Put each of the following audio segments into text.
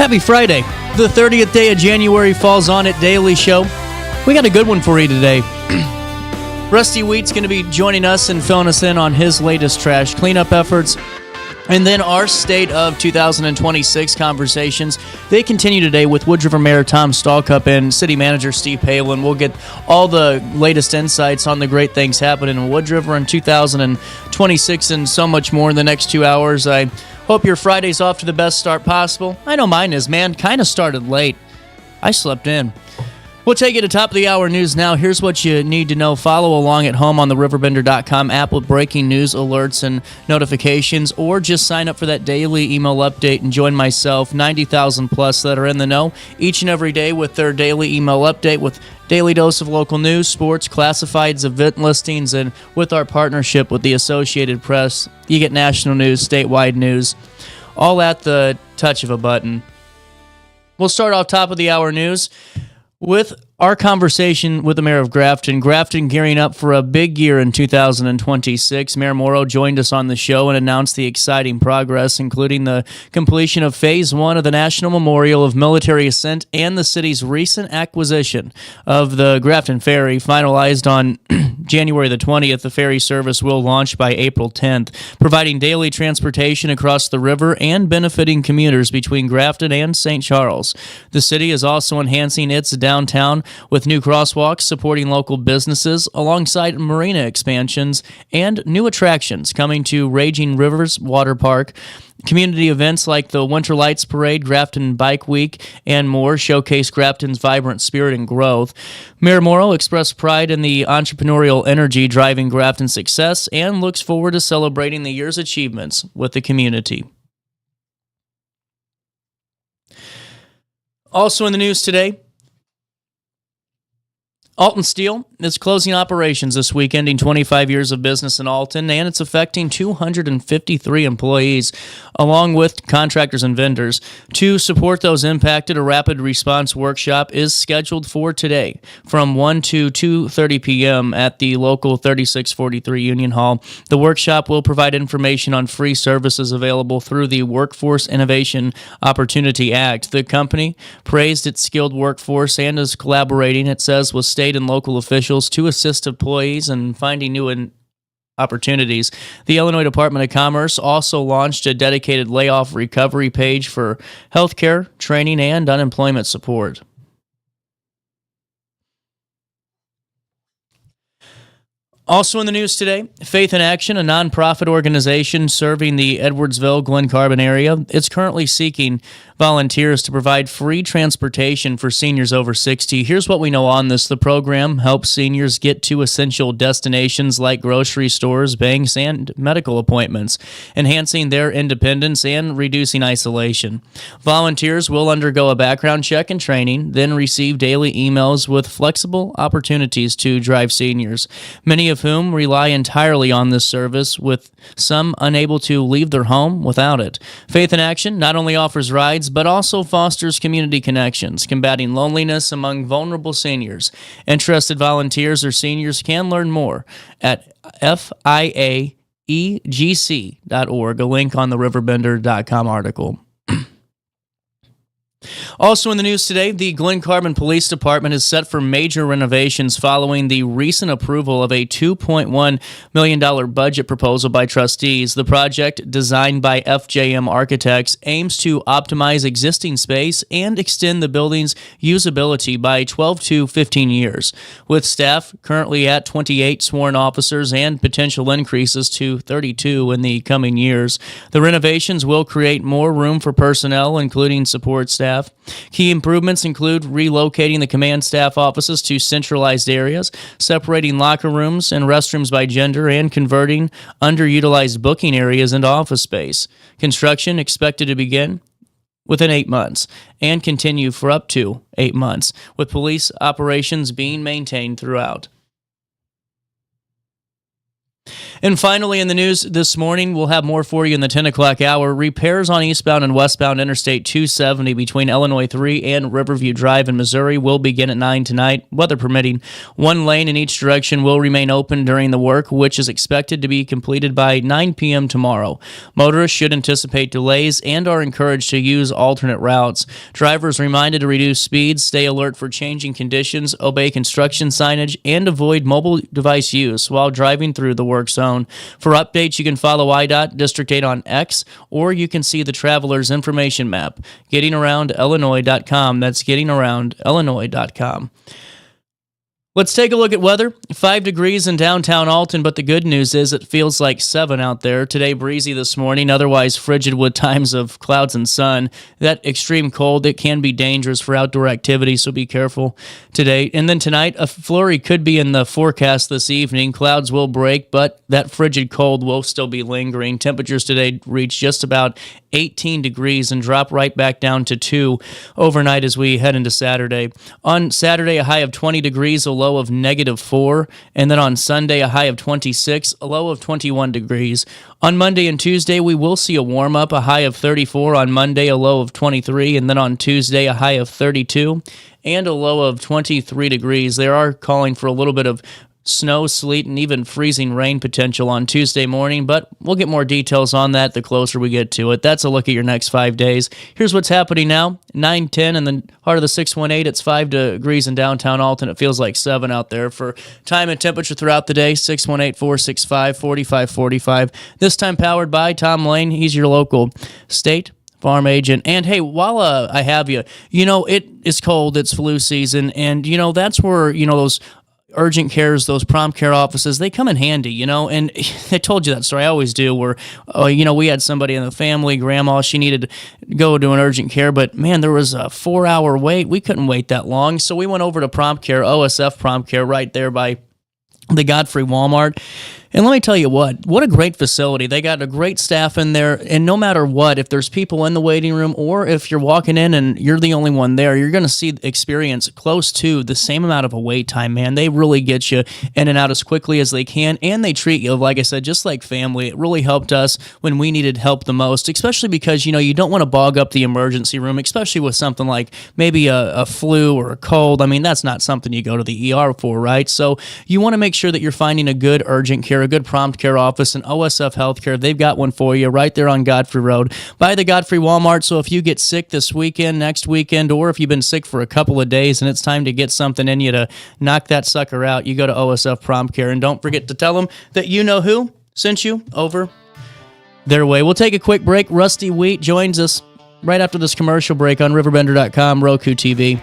Happy Friday. The 30th day of January falls on at Daily Show. We got a good one for you today. Rusty Wheat's going to be joining us and filling us in on his latest trash cleanup efforts. And then our State of 2026 conversations, they continue today with Wood River Mayor Tom Stalcup and City Manager Steve Palen. We'll get all the latest insights on the great things happening in Wood River in 2026 and so much more in the next 2 hours. I hope your Friday's off to the best start possible. I know mine is, man. Kind of started late. I slept in. We'll take you to top of the hour news now. Here's what you need to know. Follow along at home on the RiverBender.com app with breaking news alerts and notifications, or just sign up for that daily email update and join myself, 90,000 plus that are in the know each and every day with their daily email update with daily dose of local news, sports, classifieds, event listings, and with our partnership with the Associated Press, you get national news, statewide news, all at the touch of a button. We'll start off top of the hour news with our conversation with the mayor of Grafton. Grafton gearing up for a big year in 2026. Mayor Morrow joined us on the show and announced the exciting progress, including the completion of Phase 1 of the National Memorial of Military Ascent and the city's recent acquisition of the Grafton Ferry. Finalized on January the 20th, the ferry service will launch by April 10th, providing daily transportation across the river and benefiting commuters between Grafton and St. Charles. The city is also enhancing its downtown with new crosswalks supporting local businesses alongside marina expansions and new attractions coming to Raging Rivers Water Park. Community events like the Winter Lights Parade, Grafton Bike Week, and more showcase Grafton's vibrant spirit and growth. Mayor Morrow expressed pride in the entrepreneurial energy driving Grafton's success and looks forward to celebrating the year's achievements with the community. Also in the news today, Alton Steel is closing operations this week, ending 25 years of business in Alton, and it's affecting 253 employees, along with contractors and vendors. To support those impacted, a rapid response workshop is scheduled for today from 1 to 2:30 p.m. at the local 3643 Union Hall. The workshop will provide information on free services available through the Workforce Innovation Opportunity Act. The company praised its skilled workforce and is collaborating, it says, with state and local officials to assist employees in finding new opportunities. The Illinois Department of Commerce also launched a dedicated layoff recovery page for healthcare, training, and unemployment support. Also in the news today, Faith in Action, a nonprofit organization serving the Edwardsville, Glen Carbon area, is currently seeking volunteers to provide free transportation for seniors over 60. Here's what we know on this. The program helps seniors get to essential destinations like grocery stores, banks, and medical appointments, enhancing their independence and reducing isolation. Volunteers will undergo a background check and training, then receive daily emails with flexible opportunities to drive seniors, many of whom rely entirely on this service, with some unable to leave their home without it. Faith in Action not only offers rides, but also fosters community connections, combating loneliness among vulnerable seniors. Interested volunteers or seniors can learn more at FIAEGC.org, a link on the RiverBender.com article. Also in the news today, the Glen Carbon Police Department is set for major renovations following the recent approval of a $2.1 million budget proposal by trustees. The project, designed by FJM Architects, aims to optimize existing space and extend the building's usability by 12 to 15 years. With staff currently at 28 sworn officers and potential increases to 32 in the coming years, the renovations will create more room for personnel, including support staff. Key improvements include relocating the command staff offices to centralized areas, separating locker rooms and restrooms by gender, and converting underutilized booking areas into office space. Construction expected to begin within 8 months and continue for up to 8 months, with police operations being maintained throughout. And finally, in the news this morning, we'll have more for you in the 10 o'clock hour. Repairs on eastbound and westbound Interstate 270 between Illinois 3 and Riverview Drive in Missouri will begin at 9 tonight, weather permitting. One lane in each direction will remain open during the work, which is expected to be completed by 9 p.m. tomorrow. Motorists should anticipate delays and are encouraged to use alternate routes. Drivers reminded to reduce speeds, stay alert for changing conditions, obey construction signage, and avoid mobile device use while driving through the work zone. For updates, you can follow IDOT District 8 on X, or you can see the Traveler's Information Map, gettingaroundillinois.com. That's gettingaroundillinois.com. Let's take a look at weather. 5 degrees in downtown Alton, but the good news is it feels like 7 out there. Today, breezy this morning, otherwise frigid with times of clouds and sun. That extreme cold, it can be dangerous for outdoor activity, so be careful today. And then tonight, a flurry could be in the forecast this evening. Clouds will break, but that frigid cold will still be lingering. Temperatures today reach just about 18 degrees and drop right back down to 2 overnight as we head into Saturday. On Saturday, a high of 20 degrees, a low of -4, and then on Sunday, a high of 26, a low of 21 degrees. On Monday and Tuesday, we will see a warm-up, a high of 34 on Monday, a low of 23, and then on Tuesday, a high of 32 and a low of 23 degrees. They are calling for a little bit of snow, sleet, and even freezing rain potential on Tuesday morning, but we'll get more details on that the closer we get to it. That's a look at your next 5 days. Here's what's happening now. 9:10 in the heart of the 618. It's 5 degrees in downtown Alton. It feels like 7 out there. For time and temperature throughout the day, 618-465-4545. This time powered by Tom Lane. He's your local state farm agent. And hey, while I have you, it is cold. It's flu season, and that's where those urgent cares, those prompt care offices, they come in handy, and I told you that story. I always do, where, we had somebody in the family, grandma, she needed to go to an urgent care, but man, there was a 4-hour wait. We couldn't wait that long. So we went over to prompt care, OSF prompt care, right there by the Godfrey Walmart. And let me tell you what a great facility. They got a great staff in there, and no matter what, if there's people in the waiting room or if you're walking in and you're the only one there, you're going to experience close to the same amount of a wait time, man. They really get you in and out as quickly as they can, and they treat you, like I said, just like family. It really helped us when we needed help the most, especially because, you don't want to bog up the emergency room, especially with something like maybe a flu or a cold. I mean, that's not something you go to the ER for, right? So you want to make sure that you're finding a good urgent care, a good prompt care office, and OSF Healthcare. They've got one for you right there on Godfrey Road by the Godfrey Walmart. So if you get sick this weekend, next weekend, or if you've been sick for a couple of days and it's time to get something in you to knock that sucker out, you go to OSF Prompt Care. And don't forget to tell them that you know who sent you over their way. We'll take a quick break. Rusty Wheat joins us right after this commercial break on RiverBender.com, Roku TV.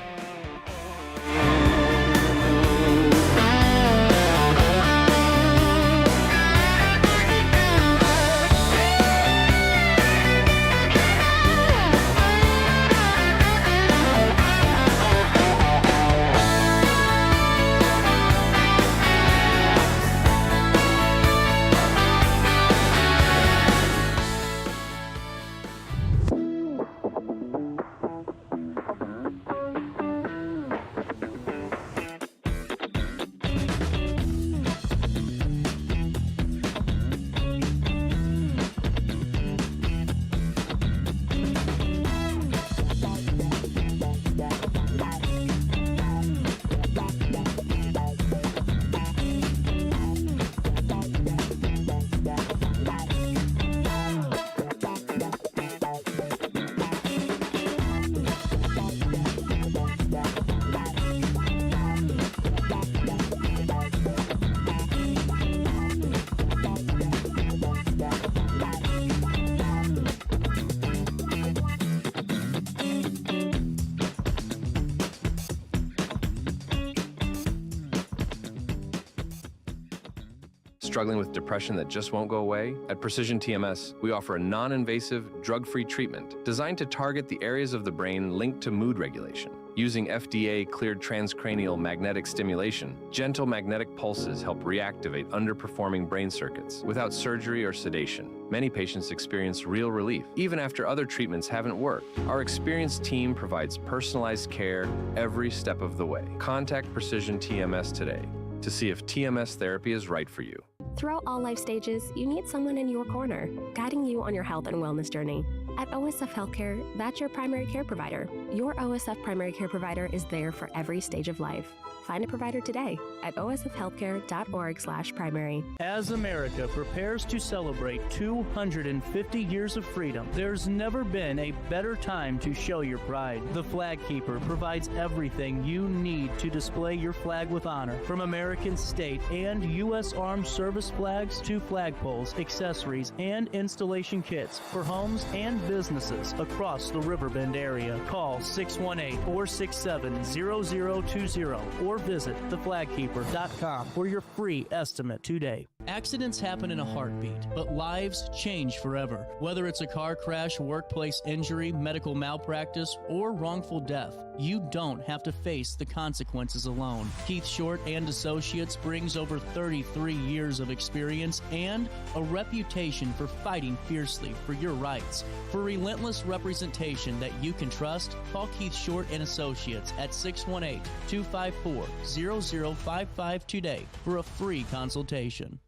Struggling with depression that just won't go away? At Precision TMS, we offer a non-invasive, drug-free treatment designed to target the areas of the brain linked to mood regulation. Using FDA-cleared transcranial magnetic stimulation, gentle magnetic pulses help reactivate underperforming brain circuits without surgery or sedation. Many patients experience real relief, even after other treatments haven't worked. Our experienced team provides personalized care every step of the way. Contact Precision TMS today to see if TMS therapy is right for you. Throughout all life stages, you need someone in your corner, guiding you on your health and wellness journey. At OSF Healthcare, that's your primary care provider. Your OSF primary care provider is there for every stage of life. Find a provider today at osfhealthcare.org/primary. As America prepares to celebrate 250 years of freedom, there's never been a better time to show your pride. The Flag Keeper provides everything you need to display your flag with honor, from American state and U.S. Armed Service flags to flagpoles, accessories, and installation kits for homes and businesses across the Riverbend area. Call 618-467-0020 or visit theflagkeeper.com for your free estimate today. Accidents happen in a heartbeat, but lives change forever. Whether it's a car crash, workplace injury, medical malpractice, or wrongful death, you don't have to face the consequences alone. Keith Short and Associates brings over 33 years of experience and a reputation for fighting fiercely for your rights. For relentless representation that you can trust, call Keith Short and Associates at 618-254-0055 today for a free consultation.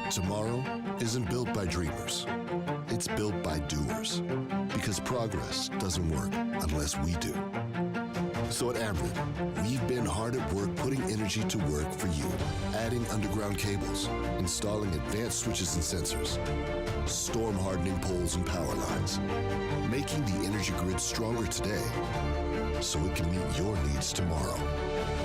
Tomorrow isn't built by dreamers. It's built by doers. Because progress doesn't work unless we do. So at Ameren, we've been hard at work putting energy to work for you. Adding underground cables, installing advanced switches and sensors, storm hardening poles and power lines, making the energy grid stronger today so it can meet your needs tomorrow.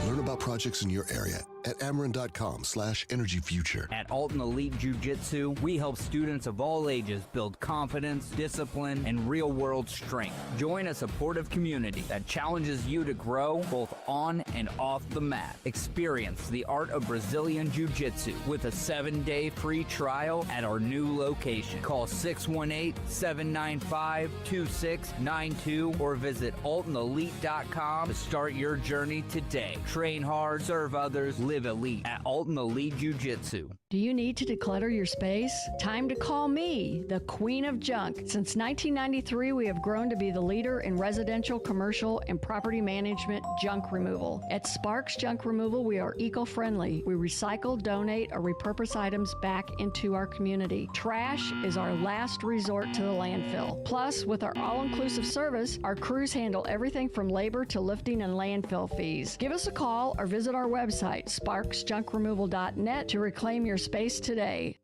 Learn about projects in your area at Ameren.com/energyfuture. At Alton Elite Jiu-Jitsu, we help students of all ages build confidence, discipline, and real-world strength. Join a supportive community that challenges you to grow both on and off the mat. Experience the art of Brazilian Jiu-Jitsu with a 7-day free trial at our new location. Call 618-795-2692 or visit altonelite.com to start your journey today. Train hard, serve others, live elite at Alton Elite Jiu-Jitsu. Do you need to declutter your space? Time to call me, the Queen of Junk. Since 1993, we have grown to be the leader in residential, commercial, and property management junk removal. At Sparks Junk Removal, we are eco-friendly. We recycle, donate, or repurpose items back into our community. Trash is our last resort to the landfill. Plus, with our all-inclusive service, our crews handle everything from labor to lifting and landfill fees. Give us a call or visit our website, sparksjunkremoval.net, to reclaim your space today.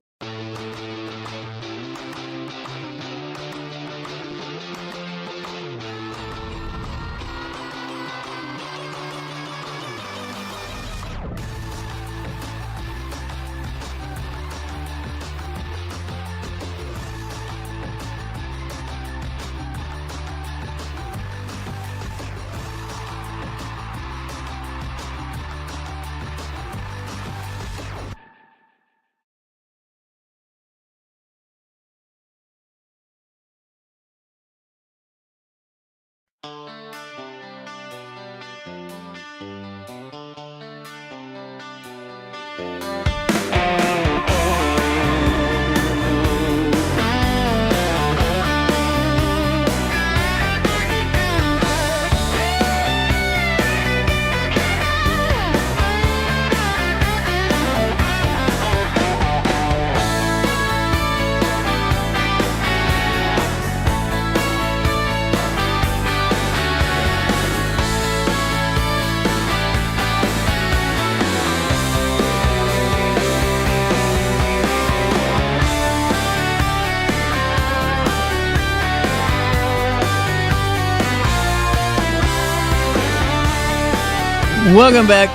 Welcome back.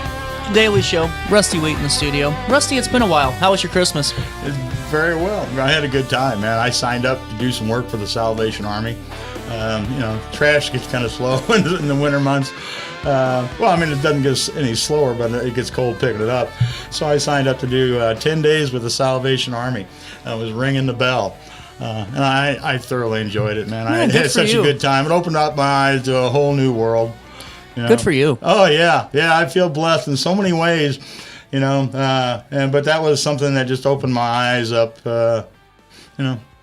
Daily Show. Rusty Wheat in the studio. Rusty, it's been a while. How was your Christmas? Very well. I had a good time, man. I signed up to do some work for the Salvation Army. Trash gets kind of slow in the winter months. It doesn't get any slower, but it gets cold picking it up. So I signed up to do 10 days with the Salvation Army. I was ringing the bell. And I thoroughly enjoyed it, man. I had such a good time. It opened up my eyes to a whole new world. Good for you. Oh, yeah. Yeah, I feel blessed in so many ways, but that was something that just opened my eyes up,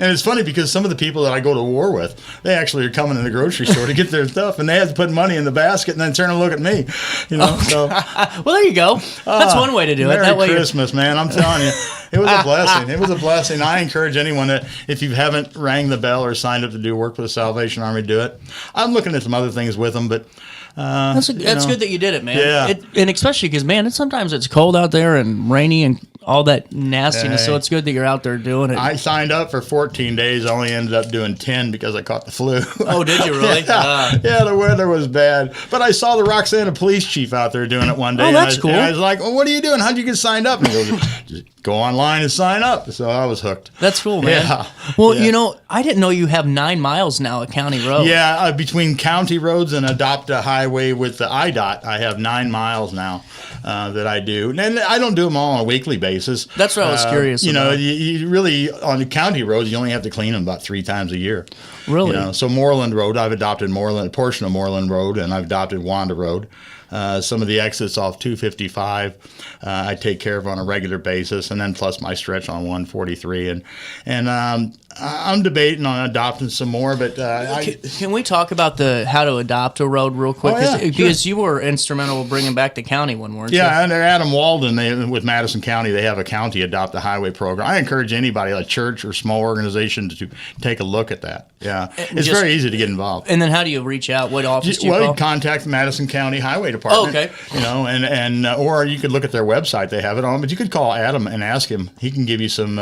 And it's funny because some of the people that I go to war with, they actually are coming in the grocery store to get their stuff, and they have to put money in the basket and then turn and look at me. You know, so well, there you go. That's one way to do it. That way, Merry Christmas, man! I'm telling you, it was a blessing. It was a blessing. I encourage anyone that if you haven't rang the bell or signed up to do work for the Salvation Army, do it. I'm looking at some other things with them, but. That's good that you did it, man. Yeah. And especially because, man, sometimes it's cold out there and rainy and all that nastiness. So it's good that you're out there doing it. I signed up for 14 days. I only ended up doing 10 because I caught the flu. Oh, did you really? Yeah, the weather was bad. But I saw the Roxana police chief out there doing it one day. Oh, that's cool. And I was like, well, what are you doing? How'd you get signed up? And he goes, just go online and sign up. So I was hooked. That's cool, man. Yeah. Well, Yeah. I didn't know you have 9 miles now at County Road. Yeah, between county roads and adopt a highway with the IDOT, I have 9 miles now that I do. And I don't do them all on a weekly basis. That's what I was curious You know, about. you really, on the county roads, you only have to clean them about 3 times a year. Really? You know, so Moreland Road, I've adopted a portion of Moreland Road, and I've adopted Wanda Road. Some of the exits off 255, I take care of on a regular basis, and then plus my stretch on 143. And I'm debating on adopting some more, but Can we talk about how to adopt a road real quick? Oh, yeah, Because you were instrumental in bringing back the county one, weren't you? yeah, and Adam Walden with Madison County, they have a county adopt a highway program. I encourage anybody, a church or small organization, to take a look at that. Yeah, it's very easy to get involved. And then how do you reach out? What office do you Well, call? you contact the Madison County Highway Department. Oh, okay. You know, and or you could look at their website; they have it on. But you could call Adam and ask him. He can give you some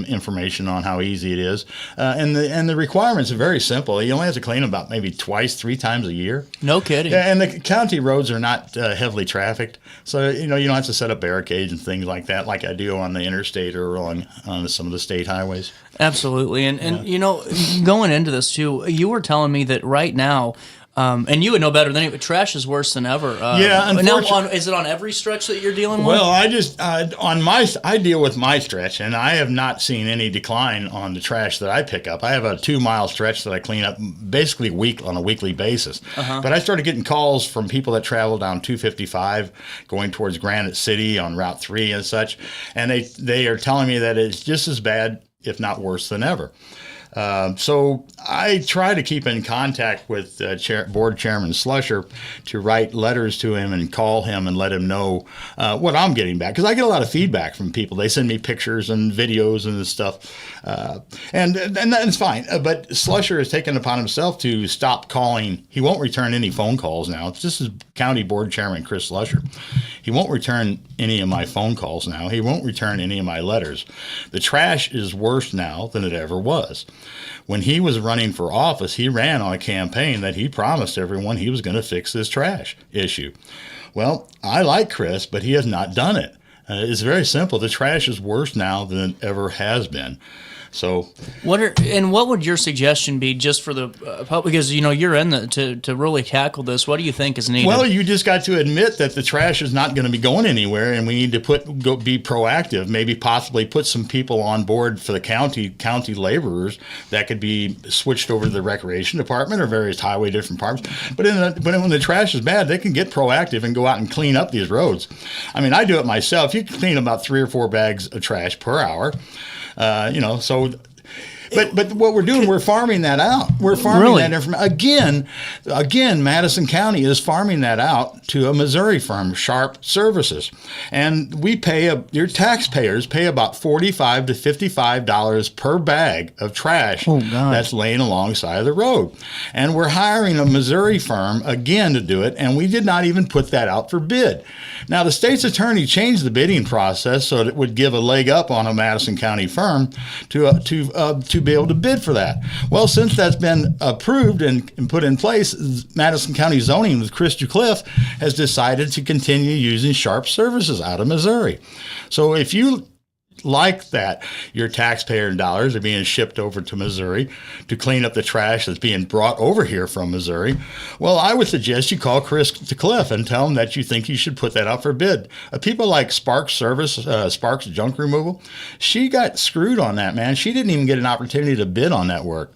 information on how easy it is. And the requirements are very simple. You only have to clean them about maybe 2-3 times a year. No kidding. Yeah, and the county roads are not heavily trafficked, so you don't have to set up barricades and things like that, like I do on the interstate or on some of the state highways. Absolutely. And going into this too, you were telling me that right now, and you would know better than anyone, trash is worse than ever. Yeah, now, unfortunately. is it on every stretch that you're dealing with? Well, I just I deal with my stretch, and I have not seen any decline on the trash that I pick up. I have a 2-mile stretch that I clean up basically on a weekly basis. But I started getting calls from people that travel down 255 going towards Granite City on Route 3 and such, and they are telling me that it's just as bad, if not worse than ever. So I try to keep in contact with Board Chairman Slusher to write letters to him and call him and let him know what I'm getting back. Because I get a lot of feedback from people. They send me pictures and videos and stuff. And that's fine. But Slusher has taken upon himself to stop calling. He won't return any phone calls now. This is County Board Chairman Chris Slusher. He won't return any of my phone calls now. He won't return any of my letters. The trash is worse now than it ever was. When he was running for office, he ran on a campaign that he promised everyone he was going to fix this trash issue. Well, I like Chris, but he has not done it. It's very simple. The trash is worse now than it ever has been. So, what would your suggestion be just for the public? Because you're in to really tackle this. What do you think is needed? Well, you just got to admit that the trash is not going to be going anywhere, and we need to be proactive. Maybe possibly put some people on board for the county laborers that could be switched over to the recreation department or various highway different departments. But when the trash is bad, they can get proactive and go out and clean up these roads. I mean, I do it myself. You can clean about 3 or 4 bags of trash per hour. But what we're doing, we're farming that out. We're farming that information. Again, Madison County is farming that out to a Missouri firm, Sharp Services. And your taxpayers pay about $45 to $55 per bag of trash that's laying alongside of the road. And we're hiring a Missouri firm, again, to do it, and we did not even put that out for bid. Now, the state's attorney changed the bidding process so that it would give a leg up on a Madison County firm to be able to bid for that. Well, since that's been approved and put in place, Madison County zoning with Chris DeCliff has decided to continue using Sharp Services out of Missouri. So if you like that your taxpayer dollars are being shipped over to Missouri to clean up the trash that's being brought over here from Missouri, well, I would suggest you call Chris DeCliff and tell him that you think you should put that out for bid. People like Sparks Junk Removal, she got screwed on that, man. She didn't even get an opportunity to bid on that work.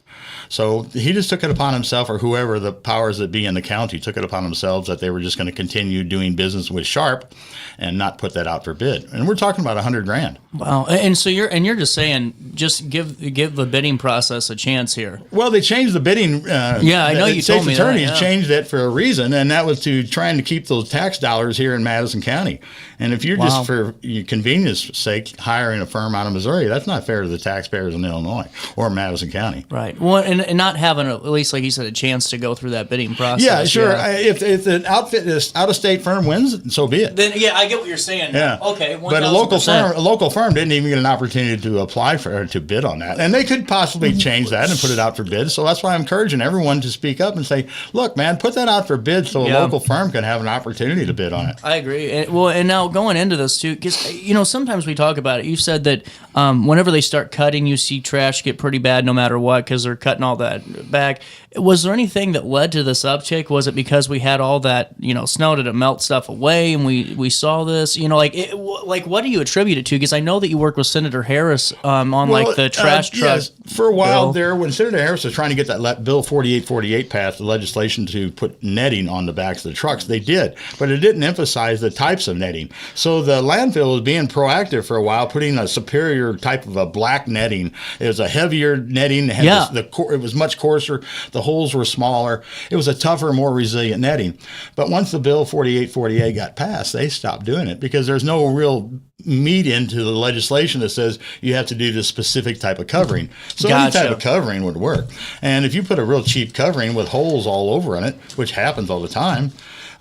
So he just took it upon himself, or whoever the powers that be in the county took it upon themselves, that they were just going to continue doing business with Sharp and not put that out for bid. And we're talking about $100,000. Wow. And so you're just saying, just give the bidding process a chance here. Well, they changed the bidding. Yeah, I know you told me that. Attorneys Yeah. changed it for a reason, and that was to trying to keep those tax dollars here in Madison County. And if you're just for convenience sake hiring a firm out of Missouri, that's not fair to the taxpayers in Illinois or Madison County. Right. Well, and not having at least, like you said, a chance to go through that bidding process. Yeah, sure. If an out-of-state firm wins, so be it. Then I get what you're saying. Yeah. Okay. 1,000%. But a local firm didn't even get an opportunity to apply for to bid on that, and they could possibly change that and put it out for bid. So that's why I'm encouraging everyone to speak up and say, "Look, man, put that out for bid so a local firm can have an opportunity to bid on it." I agree. And now going into this too, because sometimes we talk about it. You've said that whenever they start cutting, you see trash get pretty bad no matter what because they're cutting all that back. Was there anything that led to this uptick? Was it because we had all that snow? Did it melt stuff away and we saw this? Like what do you attribute it to? Because I know that you work with Senator Harris on the trash truck. Yes, for a while bill. there, when Senator Harris was trying to get that Bill 4848 passed, the legislation to put netting on the backs of the trucks, they did, but it didn't emphasize the types of netting. So the landfill was being proactive for a while, putting a superior type of a black netting. It was a heavier netting. It had it was much coarser. The holes were smaller. It was a tougher, more resilient netting. But once the Bill 4848 got passed, they stopped doing it because there's no real meat into the legislation that says you have to do this specific type of covering. So any type of covering would work. And if you put a real cheap covering with holes all over in it, which happens all the time,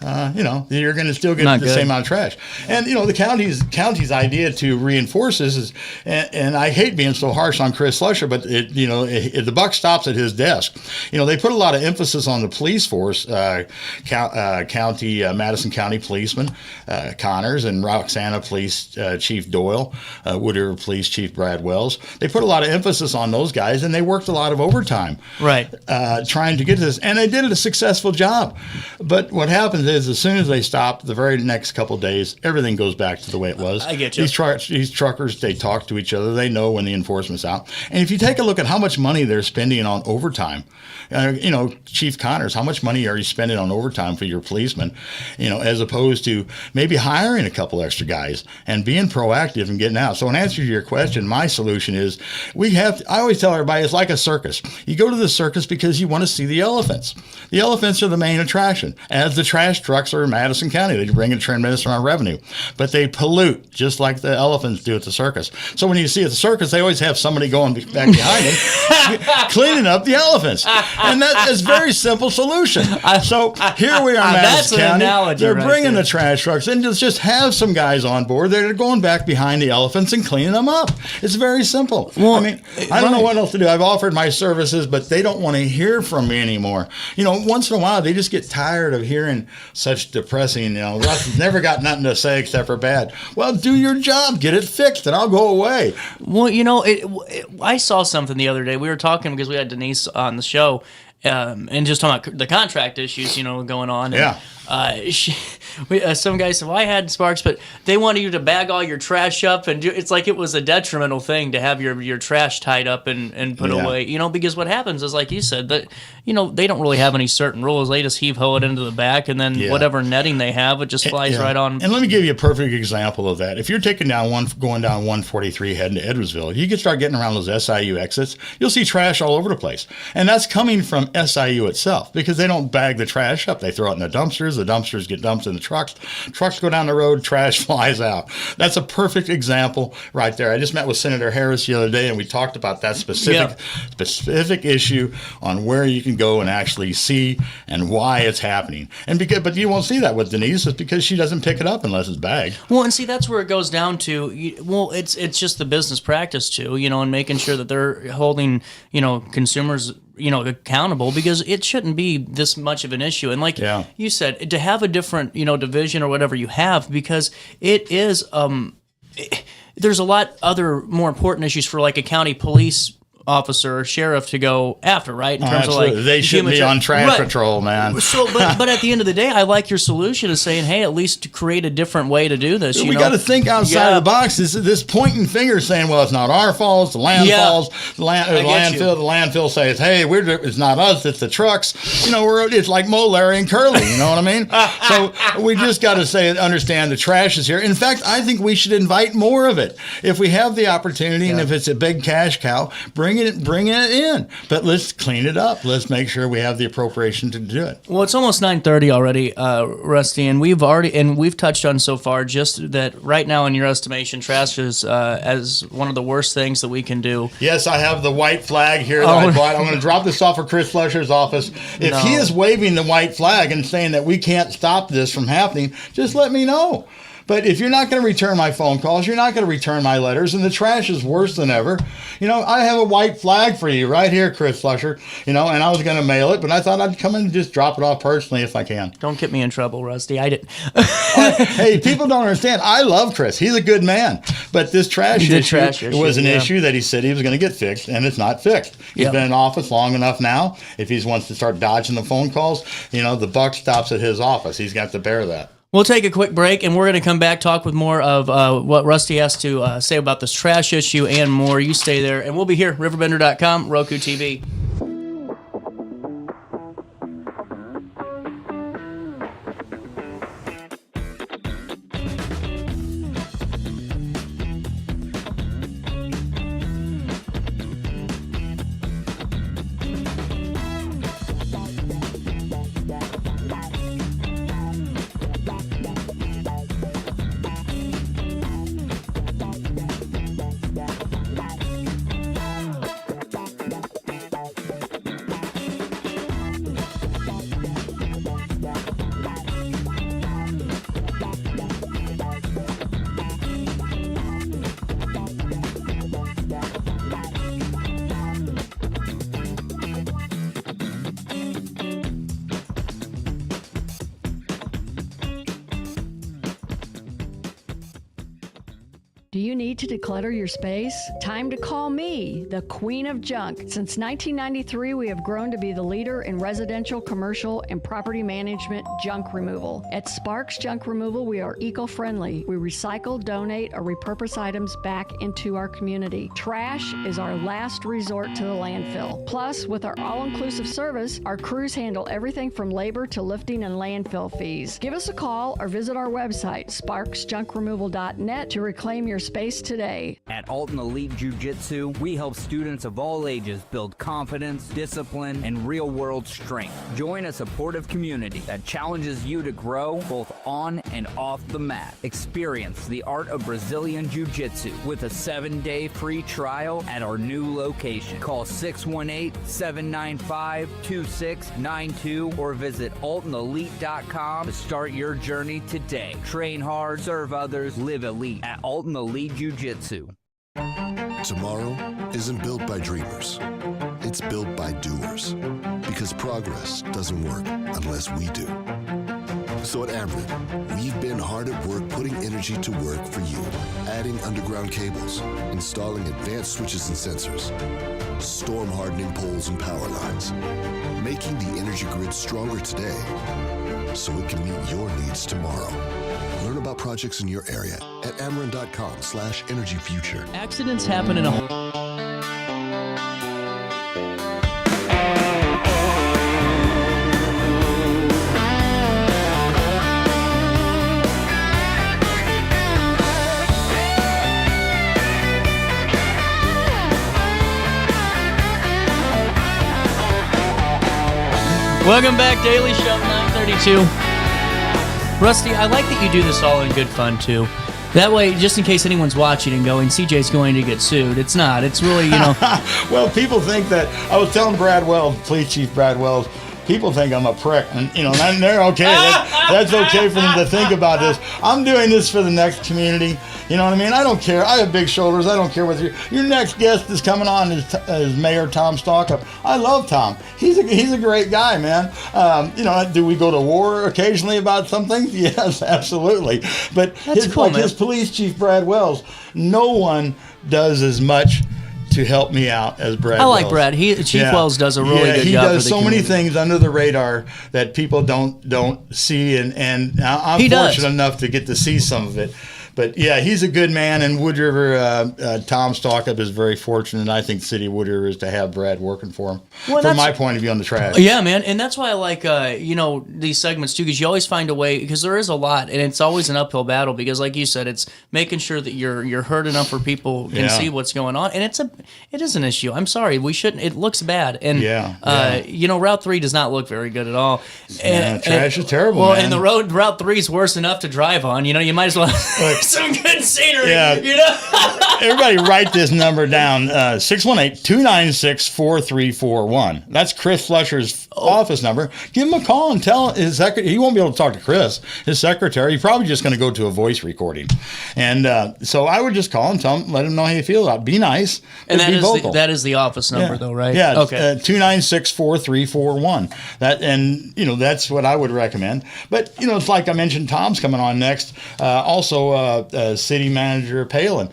you're going to still get the same amount of trash. And, the county's idea to reinforce this is, and I hate being so harsh on Chris Slusher, but the buck stops at his desk. They put a lot of emphasis on the police force, Madison County policeman, Connors, and Roxana Police Chief Doyle, Wood River Police Chief Brad Wells. They put a lot of emphasis on those guys, and they worked a lot of overtime. Right. Trying to get to this. And they did a successful job. But what happens is as soon as they stop, the very next couple of days, everything goes back to the way it was. I get you. These truckers, they talk to each other. They know when the enforcement's out. And if you take a look at how much money they're spending on overtime, Chief Connors, how much money are you spending on overtime for your policemen, as opposed to maybe hiring a couple extra guys and being proactive and getting out. So in answer to your question, my solution is I always tell everybody it's like a circus. You go to the circus because you want to see the elephants. The elephants are the main attraction, as the trash trucks are in Madison County. They bring a tremendous amount of revenue, but they pollute just like the elephants do at the circus. So when you see at the circus, they always have somebody going back behind them, cleaning up the elephants. And that is a very simple solution. So here we are in Madison County. They're bringing the trash trucks and just have some guys on board. They're going back behind the elephants and cleaning them up. It's very simple. Well, I don't know what else to do. I've offered my services, but they don't want to hear from me anymore. Once in a while, they just get tired of hearing such depressing, Russ never got nothing to say except for bad. Well, do your job. Get it fixed, and I'll go away. Well, I saw something the other day. We were talking because we had Denise on the show, and just talking about the contract issues, going on. And, some guy said, well, I had Sparks, but they wanted you to bag all your trash up, and it's like it was a detrimental thing to have your trash tied up and put away, because what happens is, like you said, that, they don't really have any certain rules. They just heave-ho it into the back, and then whatever netting they have, it just flies right on. And let me give you a perfect example of that. If you're going down 143 heading to Edwardsville, you can start getting around those SIU exits. You'll see trash all over the place. And that's coming from SIU itself, because they don't bag the trash up. They throw it in the dumpsters. The dumpsters get dumped in the trucks. Trucks go down the road, trash flies out. That's a perfect example right there. I just met with Senator Harris the other day, and we talked about that specific issue on where you can go and actually see and why it's happening. But you won't see that with Denise. It's because she doesn't pick it up unless it's bagged. Well, and see, that's where it goes down to. Well, it's just the business practice too, and making sure that they're holding, consumers, accountable, because it shouldn't be this much of an issue. And like you said, to have a different, division or whatever you have, because it is, there's a lot other more important issues for like a county police officer or sheriff to go after, right? In terms absolutely. of like They shouldn't be on trash right. patrol, man. So, but at the end of the day, I like your solution of saying, hey, at least to create a different way to do this. We got to think outside Yeah. the box. This pointing finger saying, well, it's not our fault, it's the landfalls, the landfill. The landfill says, hey, it's not us, it's the trucks. It's like Mo, Larry, and Curly. You know what I mean? So we just got to understand the trash is here. In fact, I think we should invite more of it. If we have the opportunity, and if it's a big cash cow, bring it in. But let's clean it up. Let's make sure we have the appropriation to do it. Well, it's almost 9:30 already, Rusty, and we've touched on so far just that right now, in your estimation, trash is as one of the worst things that we can do. Yes, I have the white flag here that I bought. I'm going to drop this off at Chris Flusher's office. If he is waving the white flag and saying that we can't stop this from happening, just let me know. But if you're not going to return my phone calls, you're not going to return my letters, and the trash is worse than ever. I have a white flag for you right here, Chris Flusher, and I was going to mail it, but I thought I'd come in and just drop it off personally if I can. Don't get me in trouble, Rusty. I didn't. Hey, people don't understand. I love Chris. He's a good man. But this trash issue was an issue that he said he was going to get fixed, and it's not fixed. He's been in office long enough now. If he wants to start dodging the phone calls, the buck stops at his office. He's got to bear that. We'll take a quick break, and we're going to come back, talk with more of what Rusty has to say about this trash issue and more. You stay there, and we'll be here, RiverBender.com, Roku TV. Do you need to declutter your space? Time to call me, the Queen of Junk. Since 1993, we have grown to be the leader in residential, commercial, and property management junk removal. At Sparks Junk Removal, we are eco-friendly. We recycle, donate, or repurpose items back into our community. Trash is our last resort to the landfill. Plus, with our all-inclusive service, our crews handle everything from labor to lifting and landfill fees. Give us a call or visit our website, sparksjunkremoval.net, to reclaim your space today. At Alton Elite Jiu-Jitsu, we help students of all ages build confidence, discipline, and real-world strength. Join a supportive community that challenges you to grow both on and off the mat. Experience the art of Brazilian Jiu-Jitsu with a 7-day free trial at our new location. Call 618-795-2692 or visit altonelite.com to start your journey today. Train hard, serve others, live elite at Alton Elite Jiu-Jitsu. Tomorrow isn't built by dreamers. It's built by doers. Because progress doesn't work unless we do. So at Ameren, we've been hard at work putting energy to work for you. Adding underground cables, installing advanced switches and sensors, storm hardening poles and power lines, making the energy grid stronger today so it can meet your needs tomorrow. Learn about projects in your area at Ameren.com/energyfuture. Accidents happen in a... Welcome back, Daily Show 932. Rusty, I like that you do this all in good fun, too. That way, just in case anyone's watching and going, CJ's going to get sued. It's not. It's really, Well, people think that... I was telling Brad Wells, Police Chief Brad Wells, people think I'm a prick. And, and they're okay. That's okay for them to think about this. I'm doing this for the next community. You know what I mean? I don't care. I have big shoulders. I don't care whether your next guest is coming on is Mayor Tom Stalcup. I love Tom. He's a great guy, man. Do we go to war occasionally about some things? Yes, absolutely. But his police chief, Brad Wells, no one does as much to to help me out as Brad. I like Wells. Brad. Chief Wells does a really good he job. does for the so many community. things under the radar that people don't see, and I'm He does. fortunate enough to get to see some of it. But yeah, he's a good man, and Wood River, Tom Stalcup is very fortunate, and I think the city of Wood River is to have Brad working for him. Well, from my point of view on the trash. Yeah, man, and that's why I like these segments too, because you always find a way, because there is a lot, and it's always an uphill battle. Because, like you said, it's making sure that you're heard enough where people can see what's going on, and it is an issue. I'm sorry, we shouldn't. It looks bad, and Route 3 does not look very good at all. And trash is terrible. Well, man. and the Route 3 is worse enough to drive on. You might as well have some good scenery. Yeah. Everybody write this number down, 618-296-4341. That's Chris Fletcher's office number. Give him a call and tell his secretary. He won't be able to talk to Chris, his secretary. He's probably just going to go to a voice recording. And so I would just call him, let him know how you feel about it. Be nice, and be vocal. that is the office number, though, right? Yeah. Okay. 296-4341. That's what I would recommend. But, it's like I mentioned, Tom's coming on next. Also, City Manager Palen.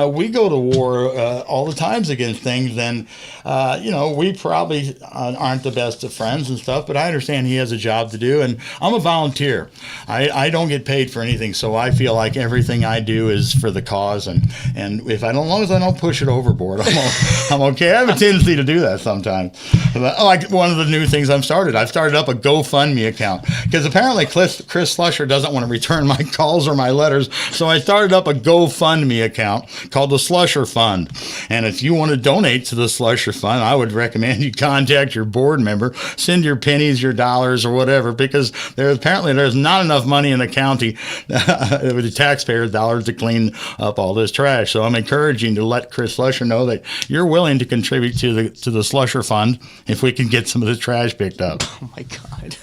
We go to war all the times against things, and we probably aren't the best of friends and stuff, but I understand he has a job to do, and I'm a volunteer. I don't get paid for anything, so I feel like everything I do is for the cause, and as long as I don't push it overboard, I'm okay. I have a tendency to do that sometimes. Like one of the new things I've started up a GoFundMe account, because apparently Chris Slusher doesn't want to return my calls or my letters, so I started up a GoFundMe account called the Slusher Fund. And if you want to donate to the Slusher Fund, I would recommend you contact your board member, send your pennies, your dollars, or whatever, because there's not enough money in the county with the taxpayers' dollars to clean up all this trash. So I'm encouraging to let Chris Slusher know that you're willing to contribute to the Slusher Fund if we can get some of the trash picked up. Oh my God.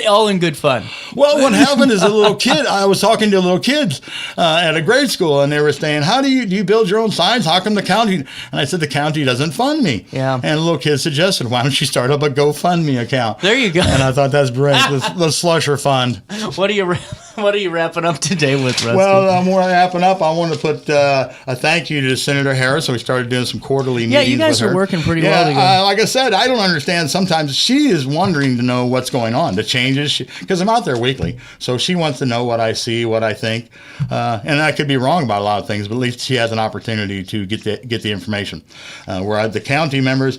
All in good fun. Well, what happened is a little kid, I was talking to little kids at a grade school, and they were saying, do you build your own signs? How come the county? And I said, the county doesn't fund me. Yeah. And a little kid suggested, why don't you start up a GoFundMe account? There you go. And I thought that's brilliant, the Slusher Fund. What are you wrapping up today with, Rusty? Well, I'm wrapping up. I want to put a thank you to Senator Harris. So we started doing some quarterly meetings. Yeah, you guys with are her. working pretty well together. Like I said, I don't understand. Sometimes she is wondering to know what's going on, the changes, because I'm out there weekly. So she wants to know what I see, what I think, and I could be wrong about a lot of things, but at least she has an opportunity to get the information. Where the county members,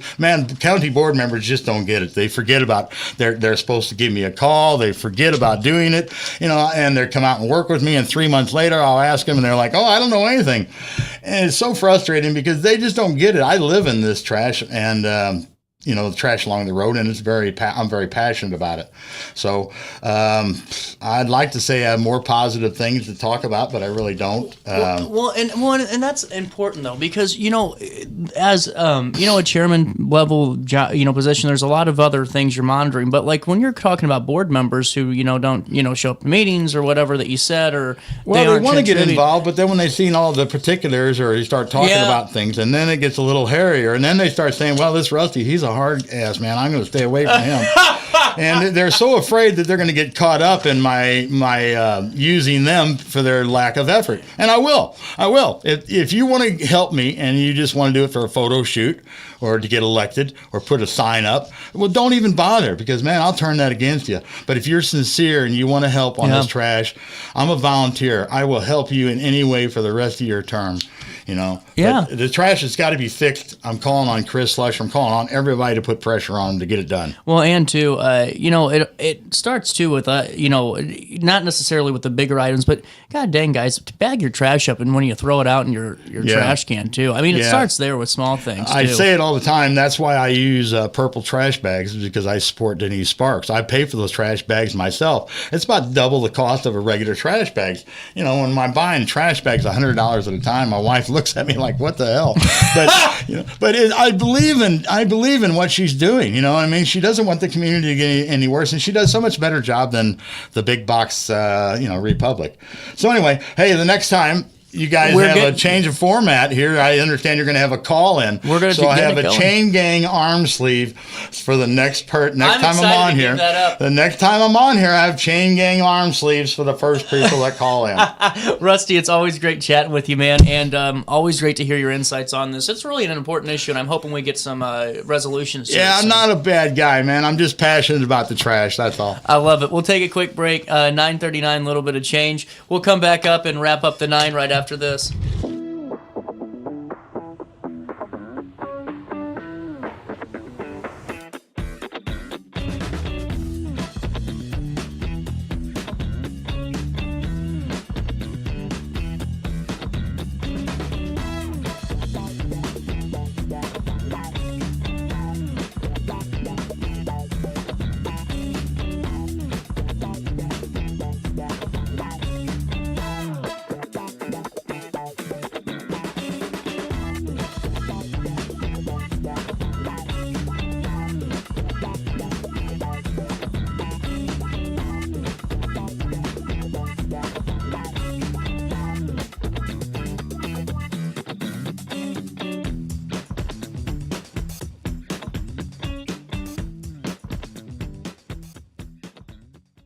county board members just don't get it. They forget about they're supposed to give me a call. They forget about doing it, and they come out and work with me, and 3 months later I'll ask them, and they're like, I don't know anything. And it's so frustrating because they just don't get it. I live in this trash, and the trash along the road, and I'm very passionate about it. So I'd like to say I have more positive things to talk about, but I really don't. And that's important though, because as a chairman level position, there's a lot of other things you're monitoring. But like when you're talking about board members who don't show up to meetings or whatever that you said, or they want to get involved, but then when they've seen all the particulars, or you start talking about things, and then it gets a little hairier, and then they start saying, well, this Rusty, he's a hard ass man, I'm going to stay away from him. And they're so afraid that they're going to get caught up in my using them for their lack of effort. And I will. If you want to help me and you just want to do it for a photo shoot or to get elected or put a sign up, well, don't even bother, because, I'll turn that against you. But if you're sincere and you want to help on this trash, I'm a volunteer. I will help you in any way for the rest of your term. Yeah. But the trash has got to be fixed. I'm calling on Chris Slusher. I'm calling on everybody to put pressure on them to get it done. Well, and too, it starts too with not necessarily with the bigger items, but god dang, guys, bag your trash up and when you throw it out in your trash can too. I mean, it starts there with small things. I say it all the time. That's why I use purple trash bags, because I support Denise Sparks. I pay for those trash bags myself. It's about double the cost of a regular trash bag. When I'm buying trash bags $100 at a time, my wife looks at me like, what the hell? But I believe in what she's doing. She doesn't want the community to get any worse, and she does so much better job than the big box Republic. So anyway, hey, the next time you guys have a change of format here. I understand you're going to have a call in. We're going to so I have a chain gang arm sleeve for the next time I'm on here. The next time I'm on here, I have chain gang arm sleeves for the first people that call in. Rusty, it's always great chatting with you, man, and always great to hear your insights on this. It's really an important issue, and I'm hoping we get some resolutions. Yeah, I'm not a bad guy, man. I'm just passionate about the trash. That's all. I love it. We'll take a quick break. 9:39, little bit of change. We'll come back up and wrap up the 9 right after this.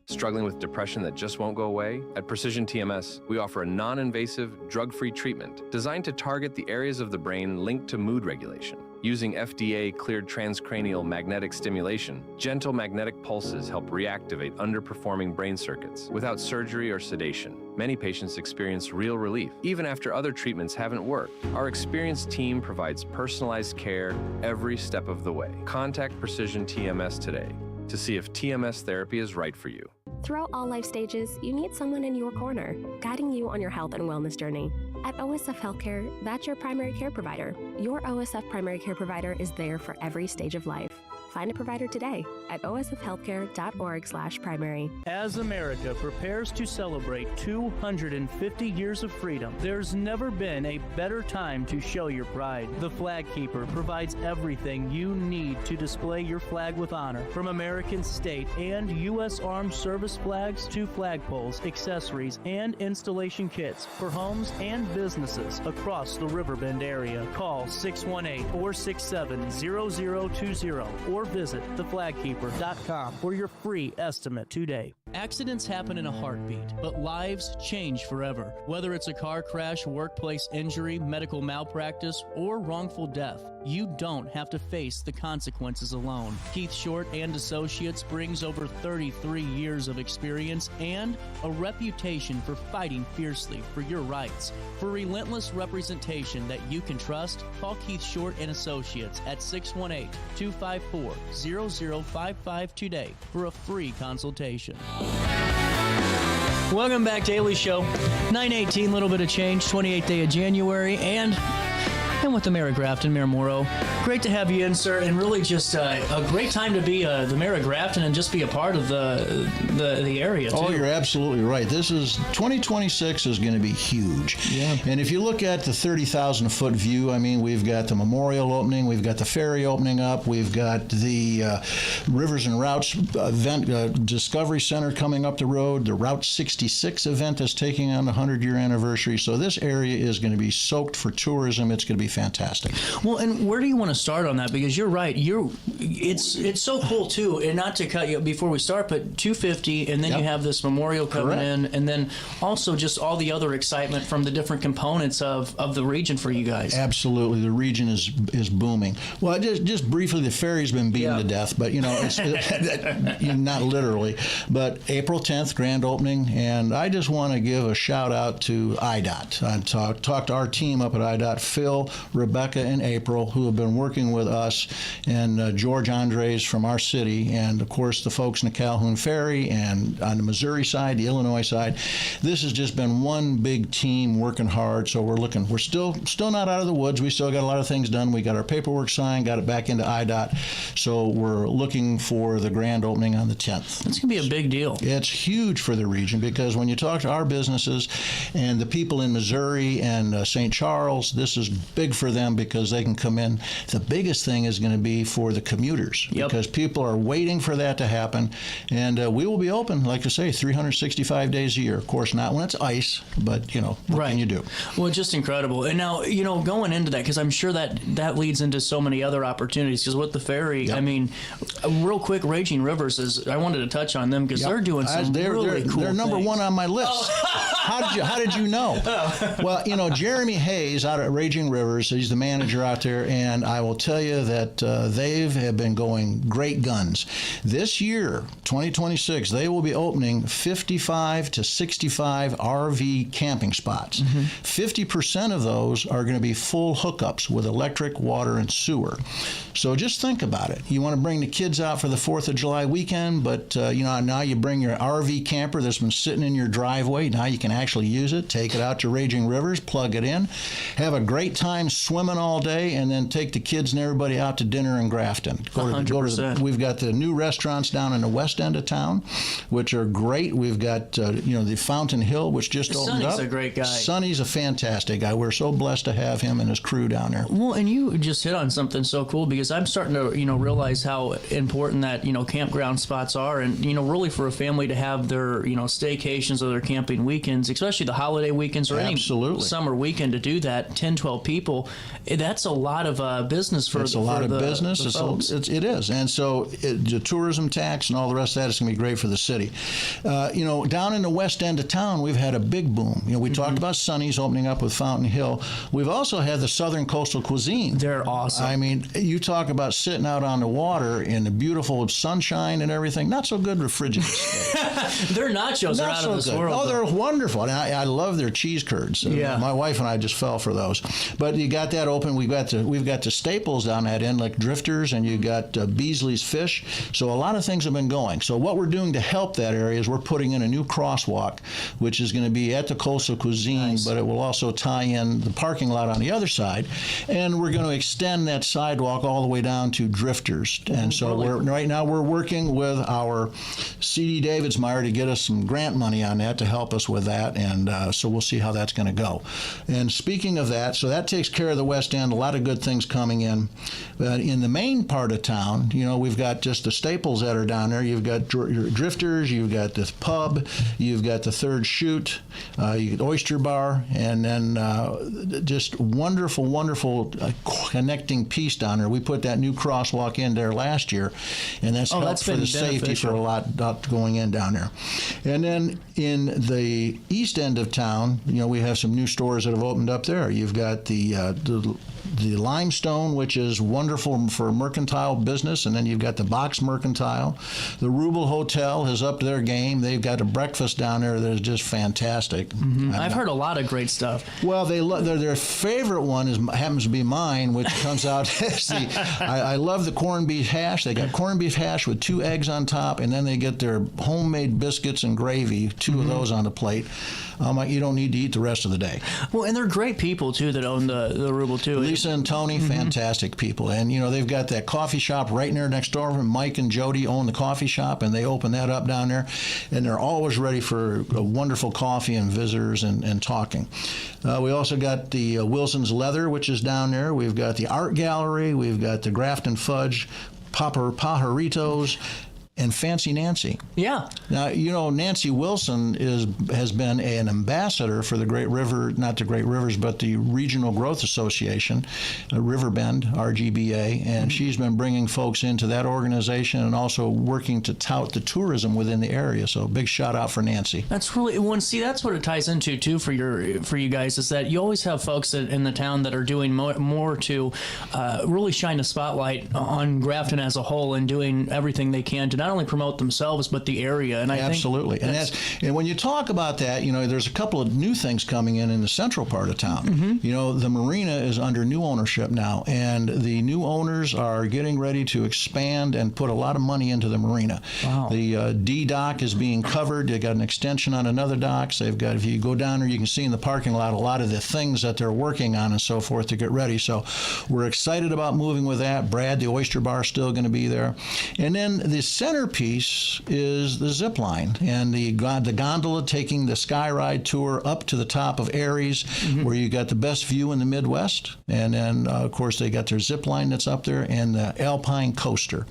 Struggling with depression that just won't go away? At Precision TMS, we offer a non-invasive, drug-free treatment designed to target the areas of the brain linked to mood regulation. Using FDA-cleared transcranial magnetic stimulation, gentle magnetic pulses help reactivate underperforming brain circuits without surgery or sedation. Many patients experience real relief, even after other treatments haven't worked. Our experienced team provides personalized care every step of the way. Contact Precision TMS today to see if TMS therapy is right for you. Throughout all life stages, you need someone in your corner, guiding you on your health and wellness journey. At OSF Healthcare, that's your primary care provider. Your OSF primary care provider is there for every stage of life. Find a provider today at osfhealthcare.org/primary. As America prepares to celebrate 250 years of freedom, there's never been a better time to show your pride. The Flag Keeper provides everything you need to display your flag with honor, from American state and U.S. Armed Service flags to flagpoles, accessories, and installation kits for homes and businesses across the Riverbend area. Call 618-467-0020 or visit theflagkeeper.com for your free estimate today. Accidents happen in a heartbeat, but lives change forever. Whether it's a car crash, workplace injury, medical malpractice, or wrongful death, you don't have to face the consequences alone. Keith Short and Associates brings over 33 years of experience and a reputation for fighting fiercely for your rights. For relentless representation that you can trust, call Keith Short and Associates at 618-254-0055 today for a free consultation. Welcome back, Daily Show. 9:18, little bit of change, 28th day of January, and with the Mayor of Grafton, Mayor Morrow. Great to have you in, sir, and really just a great time to be the Mayor of Grafton and just be a part of the area, too. Oh, you're absolutely right. 2026 is going to be huge. Yeah. And if you look at the 30,000-foot view, I mean, we've got the memorial opening, we've got the ferry opening up, we've got the Rivers and Routes event, Discovery Center coming up the road, the Route 66 event is taking on the 100-year anniversary. So this area is going to be soaked for tourism. It's going to be fantastic. Well, and where do you want to start on that? Because you're right. It's so cool too. And not to cut you before we start, but 250, and then you have this memorial coming in, and then also just all the other excitement from the different components of the region for you guys. Absolutely, the region is booming. Well, just briefly, the ferry's been beaten to death, but it's not literally. But April 10th, grand opening, and I just want to give a shout out to IDOT. I talked to our team up at IDOT, Phil, Rebecca, and April, who have been working with us, and George Andres from our city, and of course the folks in the Calhoun Ferry, and on the Missouri side, the Illinois side. This has just been one big team working hard. So we're still not out of the woods. We still got a lot of things done. We got our paperwork signed, got it back into IDOT. So we're looking for the grand opening on the 10th. It's going to be a big deal. It's huge for the region, because when you talk to our businesses and the people in Missouri and St. Charles, this is big big for them because they can come in. The biggest thing is going to be for the commuters because people are waiting for that to happen. And we will be open, like I say, 365 days a year. Of course, not when it's ice, but, what can you do? Well, just incredible. And now, going into that, because I'm sure that leads into so many other opportunities, because with the ferry, I mean, real quick, Raging Rivers I wanted to touch on them because they're doing some really cool They're number things. one on my list. How did you know? Well, Jeremy Hayes out at Raging Rivers, he's the manager out there, and I will tell you that they have been going great guns. This year, 2026, they will be opening 55 to 65 RV camping spots. 50% of those are going to be full hookups with electric, water, and sewer. So just think about it. You want to bring the kids out for the 4th of July weekend, but now you bring your RV camper that's been sitting in your driveway. Now you can actually use it. Take it out to Raging Rivers, plug it in, have a great time swimming all day, and then take the kids and everybody out to dinner in Grafton. 100%. We've got the new restaurants down in the west end of town, which are great. We've got the Fountain Hill, which just opened up. Sonny's a great guy. Sonny's a fantastic guy. We're so blessed to have him and his crew down there. Well, and you just hit on something so cool, because I'm starting to realize how important that campground spots are, and really for a family to have their staycations or their camping weekends, especially the holiday weekends or any summer weekend, to do that, 10, 12 people, that's a lot of business for it's a lot of business. The folks. It is. And so the tourism tax and all the rest of that is going to be great for the city. Down in the west end of town, we've had a big boom. We talked about Sonny's opening up with Fountain Hill. We've also had the Southern Coastal Cuisine. They're awesome. I mean, you talk about sitting out on the water in the beautiful sunshine and everything. Not so good refrigerated steak. Their nachos are out of this world. Oh, they're wonderful. And I love their cheese curds. My wife and I just fell for those. But you got that open. We've got the staples down that end, like Drifters, and you got Beasley's Fish. So a lot of things have been going. So what we're doing to help that area is we're putting in a new crosswalk, which is going to be at the Coastal Cuisine, but it will also tie in the parking lot on the other side. And we're going to extend that sidewalk all the way down to Drifters. And so right now we're working with our C.D. Davidsmeyer to get us some grant money on that to help us with that. And so we'll see how that's going to go. And speaking of that, so that takes care of the West End. A lot of good things coming in. But in the main part of town, we've got just the staples that are down there. You've got your Drifters, you've got the pub, you've got the Third Chute, you got Oyster Bar, and then just wonderful, wonderful connecting piece down there. We put that new crosswalk in there last year, and that's helped for the safety for a lot going in down there. And then in the east end of town, we have some new stores that have opened up there. You've got the Limestone, which is wonderful for mercantile business, and then you've got the Box Mercantile. The Rubel Hotel has upped their game. They've got a breakfast down there that is just fantastic. I've heard a lot of great stuff. Well, their favorite one happens to be mine, which comes out as I love the corned beef hash. They got corned beef hash with 2 eggs on top, and then they get their homemade biscuits and gravy, 2 of those on the plate. You don't need to eat the rest of the day. Well, and they're great people, too, that own the Rubel, too. Lisa and Tony, fantastic people. And, they've got that coffee shop right there next door. Mike and Jody own the coffee shop, and they open that up down there. And they're always ready for a wonderful coffee and visitors and talking. We also got the Wilson's Leather, which is down there. We've got the Art Gallery. We've got the Grafton Fudge, Pajaritos, and Fancy Nancy. Yeah. Now, Nancy Wilson has been an ambassador for the Great River, not the Great Rivers, but the Regional Growth Association, Riverbend, RGBA, and she's been bringing folks into that organization and also working to tout the tourism within the area. So big shout out for Nancy. That's really, that's what it ties into too for you guys, is that you always have folks in the town that are doing more to really shine a spotlight on Grafton as a whole and doing everything they can to not only promote themselves but the area. And I absolutely. And when you talk about that, there's a couple of new things coming in the central part of town. The marina is under new ownership now, and the new owners are getting ready to expand and put a lot of money into the marina. Wow. The D dock is being covered. They got an extension on another dock. So they've got, if you go down there, you can see in the parking lot a lot of the things that they're working on and so forth to get ready. So we're excited about moving with that. Brad, the Oyster Bar, is still going to be there. And then the center centerpiece is the zip line and the gondola taking the sky ride tour up to the top of Aries, where you got the best view in the Midwest. And then, of course, they got their zip line that's up there and the Alpine coaster.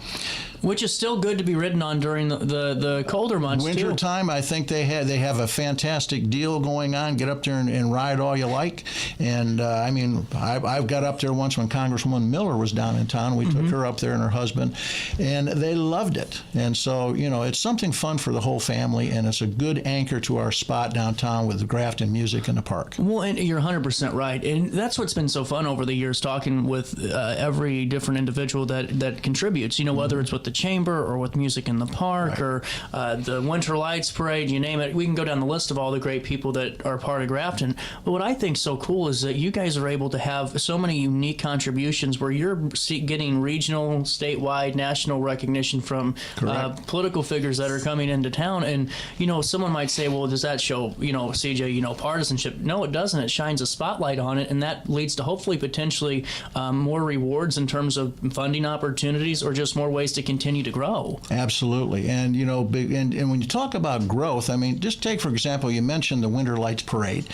Which is still good to be ridden on during the colder months, Winter too. time, I think they have a fantastic deal going on. Get up there and ride all you like. And, I mean, I've got up there once when Congresswoman Miller was down in town. We took her up there and her husband, and they loved it. And so, you know, it's something fun for the whole family, and it's a good anchor to our spot downtown with the Grafton music in the park. Well, and you're 100% right. And that's what's been so fun over the years, talking with every different individual that contributes, you know, whether it's with the chamber or with music in the park or the Winter Lights Parade, you name it. We can go down the list of all the great people that are part of Grafton. But what I think is so cool is that you guys are able to have so many unique contributions where you're getting regional, statewide, national recognition from political figures that are coming into town. And, you know, someone might say, well, does that show, you know, CJ, you know, partisanship? No, it doesn't. It shines a spotlight on it, and that leads to hopefully potentially more rewards in terms of funding opportunities or just more ways to continue to grow. Absolutely. And, you know, and when you talk about growth, I mean, just take, for example, you mentioned the Winter Lights Parade.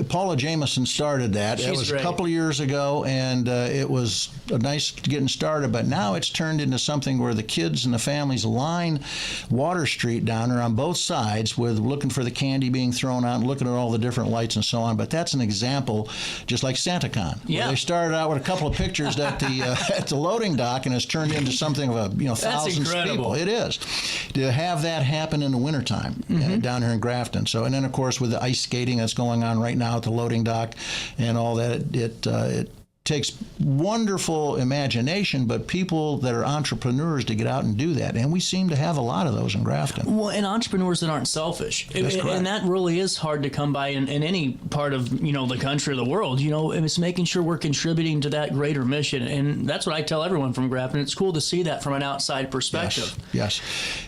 Paula Jameson started that. It was great. A couple of years ago, and it was a nice getting started, but now it's turned into something where the kids and the families line Water Street down there on both sides with looking for the candy being thrown out and looking at all the different lights and so on. But that's an example, just like SantaCon. Yeah. They started out with a couple of pictures at the loading dock, and it's turned into something of a, you know, thousands of people. It is. To have that happen in the wintertime down here in Grafton. So, and then, of course, with the ice skating that's going on right now at the loading dock and all that, it takes wonderful imagination, but people that are entrepreneurs to get out and do that. And we seem to have a lot of those in Grafton. Well, and entrepreneurs that aren't selfish. That's correct. And that really is hard to come by in any part of, you know, the country or the world. You know, it's making sure we're contributing to that greater mission. And that's what I tell everyone from Grafton. It's cool to see that from an outside perspective. Yes.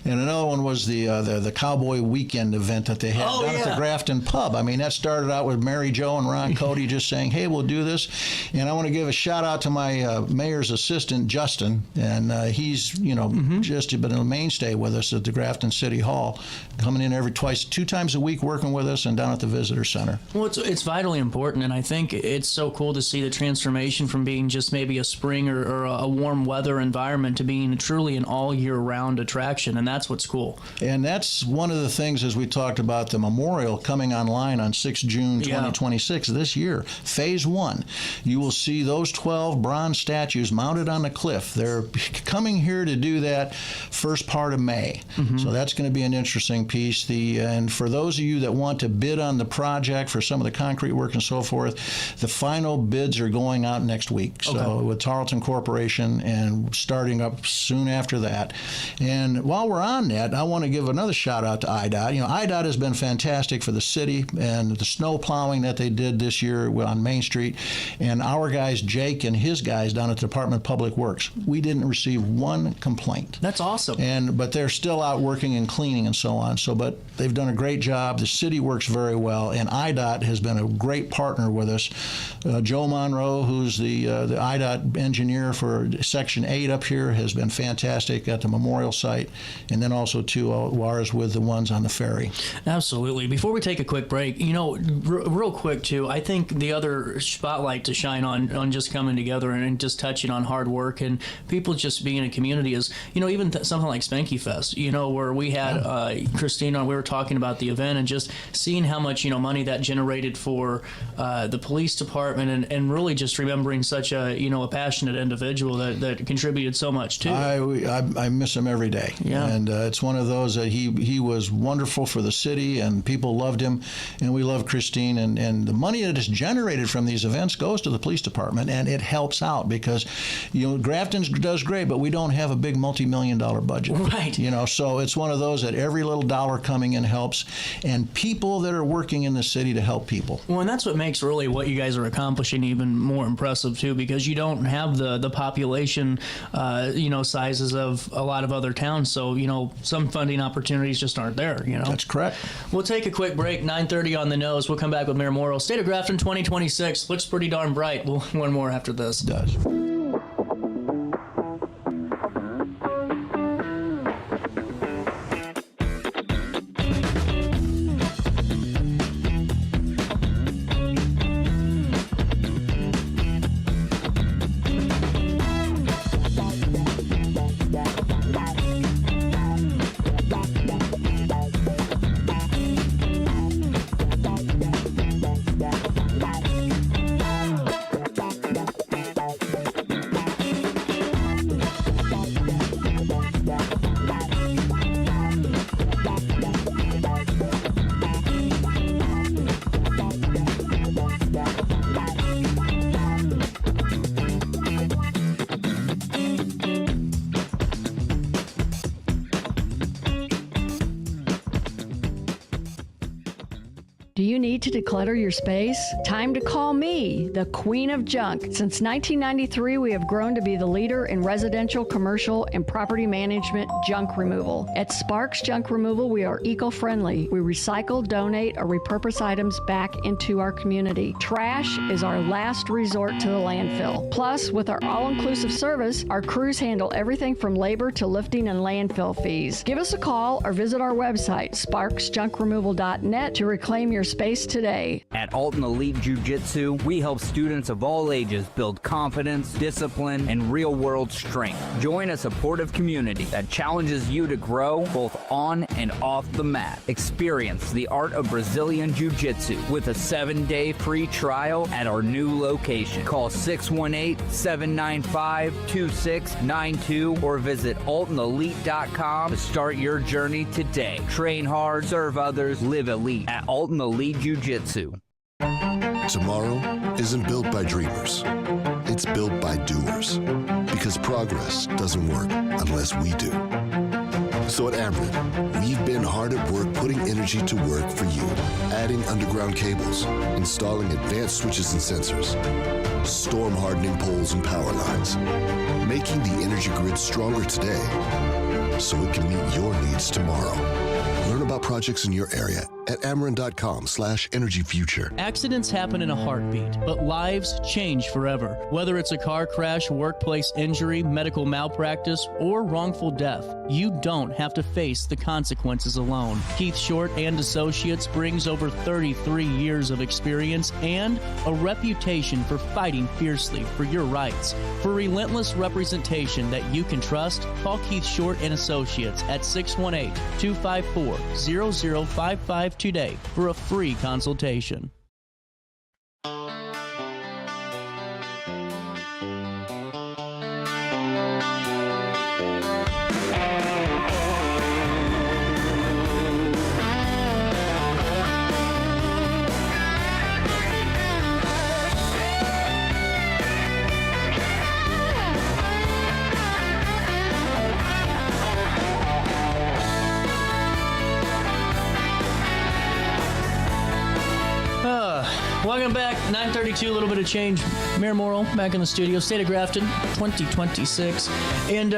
And another one was the Cowboy Weekend event that they had down at the Grafton Pub. I mean, that started out with Mary Jo and Ron Cody just saying, hey, we'll do this. And I want to give a shout out to my mayor's assistant, Justin, and he's, you know, just been a mainstay with us at the Grafton City Hall, coming in two times a week working with us and down at the visitor center. Well, it's vitally important, and I think it's so cool to see the transformation from being just maybe a spring or a warm weather environment to being truly an all year round attraction, and that's what's cool. And that's one of the things, as we talked about the memorial coming online on 6 June 2026 this year, phase 1. You will see those 12 bronze statues mounted on the cliff. They're coming here to do that first part of May. So that's going to be an interesting piece. And for those of you that want to bid on the project for some of the concrete work and so forth, the final bids are going out next week. So with Tarleton Corporation and starting up soon after that. And while we're on that, I want to give another shout out to IDOT. You know, IDOT has been fantastic for the city and the snow plowing that they did this year on Main Street. And our guys, Jake and his guys down at the Department of Public Works, we didn't receive one complaint. That's awesome. But they're still out working and cleaning and so on. But they've done a great job. The city works very well, and IDOT has been a great partner with us. Joe Monroe, who's the IDOT engineer for Section 8 up here, has been fantastic at the memorial site, and then also two ours with the ones on the ferry. Absolutely. Before we take a quick break, you know, real quick too, I think the other spotlight to shine on just coming together and just touching on hard work and people just being a community is, you know, even something like Spanky Fest, you know, where we had Christine on, we were talking about the event and just seeing how much, you know, money that generated for the police department and really just remembering such a, you know, a passionate individual that contributed so much too. I miss him every day. Yeah. And it's one of those that he was wonderful for the city and people loved him, and we love Christine, and the money that is generated from these events goes to the police department, and it helps out because, you know, Grafton does great, but we don't have a big multi-million-dollar budget. Right. You know, so it's one of those that every little dollar coming in helps, and people that are working in the city to help people. Well, and that's what makes really what you guys are accomplishing even more impressive too, because you don't have the population, you know, sizes of a lot of other towns. So, you know, some funding opportunities just aren't there, you know. That's correct. We'll take a quick break, 9:30 on the nose. We'll come back with Mayor Morrill. State of Grafton 2026 looks pretty darn bright. We'll one more after this. It does. need to declutter your space? Time to call me, the Queen of Junk. Since 1993, we have grown to be the leader in residential, commercial, and property management junk removal. At Sparks Junk Removal, we are eco-friendly. We recycle, donate, or repurpose items back into our community. Trash is our last resort to the landfill. Plus, with our all-inclusive service, our crews handle everything from labor to lifting and landfill fees. Give us a call or visit our website, sparksjunkremoval.net, to reclaim your space today. At Alton Elite Jiu-Jitsu, we help students of all ages build confidence, discipline, and real-world strength. Join a supportive community that challenges you to grow both on and off the mat. Experience the art of Brazilian Jiu-Jitsu with a 7-day free trial at our new location. Call 618-795-2692 or visit altonelite.com to start your journey today. Train hard, serve others, live elite at Alton Elite Jiu-Jitsu. Tomorrow isn't built by dreamers. It's built by doers. Because progress doesn't work unless we do. So at Ameren, we've been hard at work putting energy to work for you. Adding underground cables, installing advanced switches and sensors, storm hardening poles and power lines, making the energy grid stronger today so it can meet your needs tomorrow. Learn about projects in your area at Ameren.com/energyfuture. Accidents happen in a heartbeat, but lives change forever. Whether it's a car crash, workplace injury, medical malpractice, or wrongful death, you don't have to face the consequences alone. Keith Short and Associates brings over 33 years of experience and a reputation for fighting fiercely for your rights. For relentless representation that you can trust, call Keith Short and Associates at 618-254-0055 today for a free consultation. Welcome back. 9:32, a little bit of change. Mayor Morrill back in the studio. State of Grafton, 2026. And,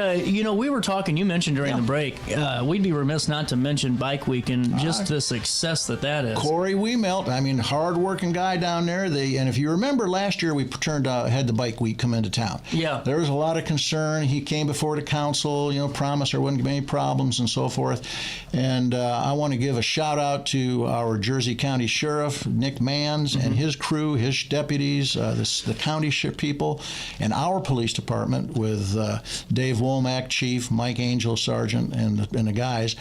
we were talking, you mentioned during the break, we'd be remiss not to mention Bike Week and just the success that is. Corey Wemelt, hard-working guy down there. And if you remember, last year we had the Bike Week come into town. Yeah. There was a lot of concern. He came before the council, promised there wouldn't be any problems and so forth. And I want to give a shout-out to our Jersey County Sheriff, Nick Manns, and his crew, his deputies, the county people, and our police department with Dave Womack, Chief, Mike Angel, Sergeant, and the guys.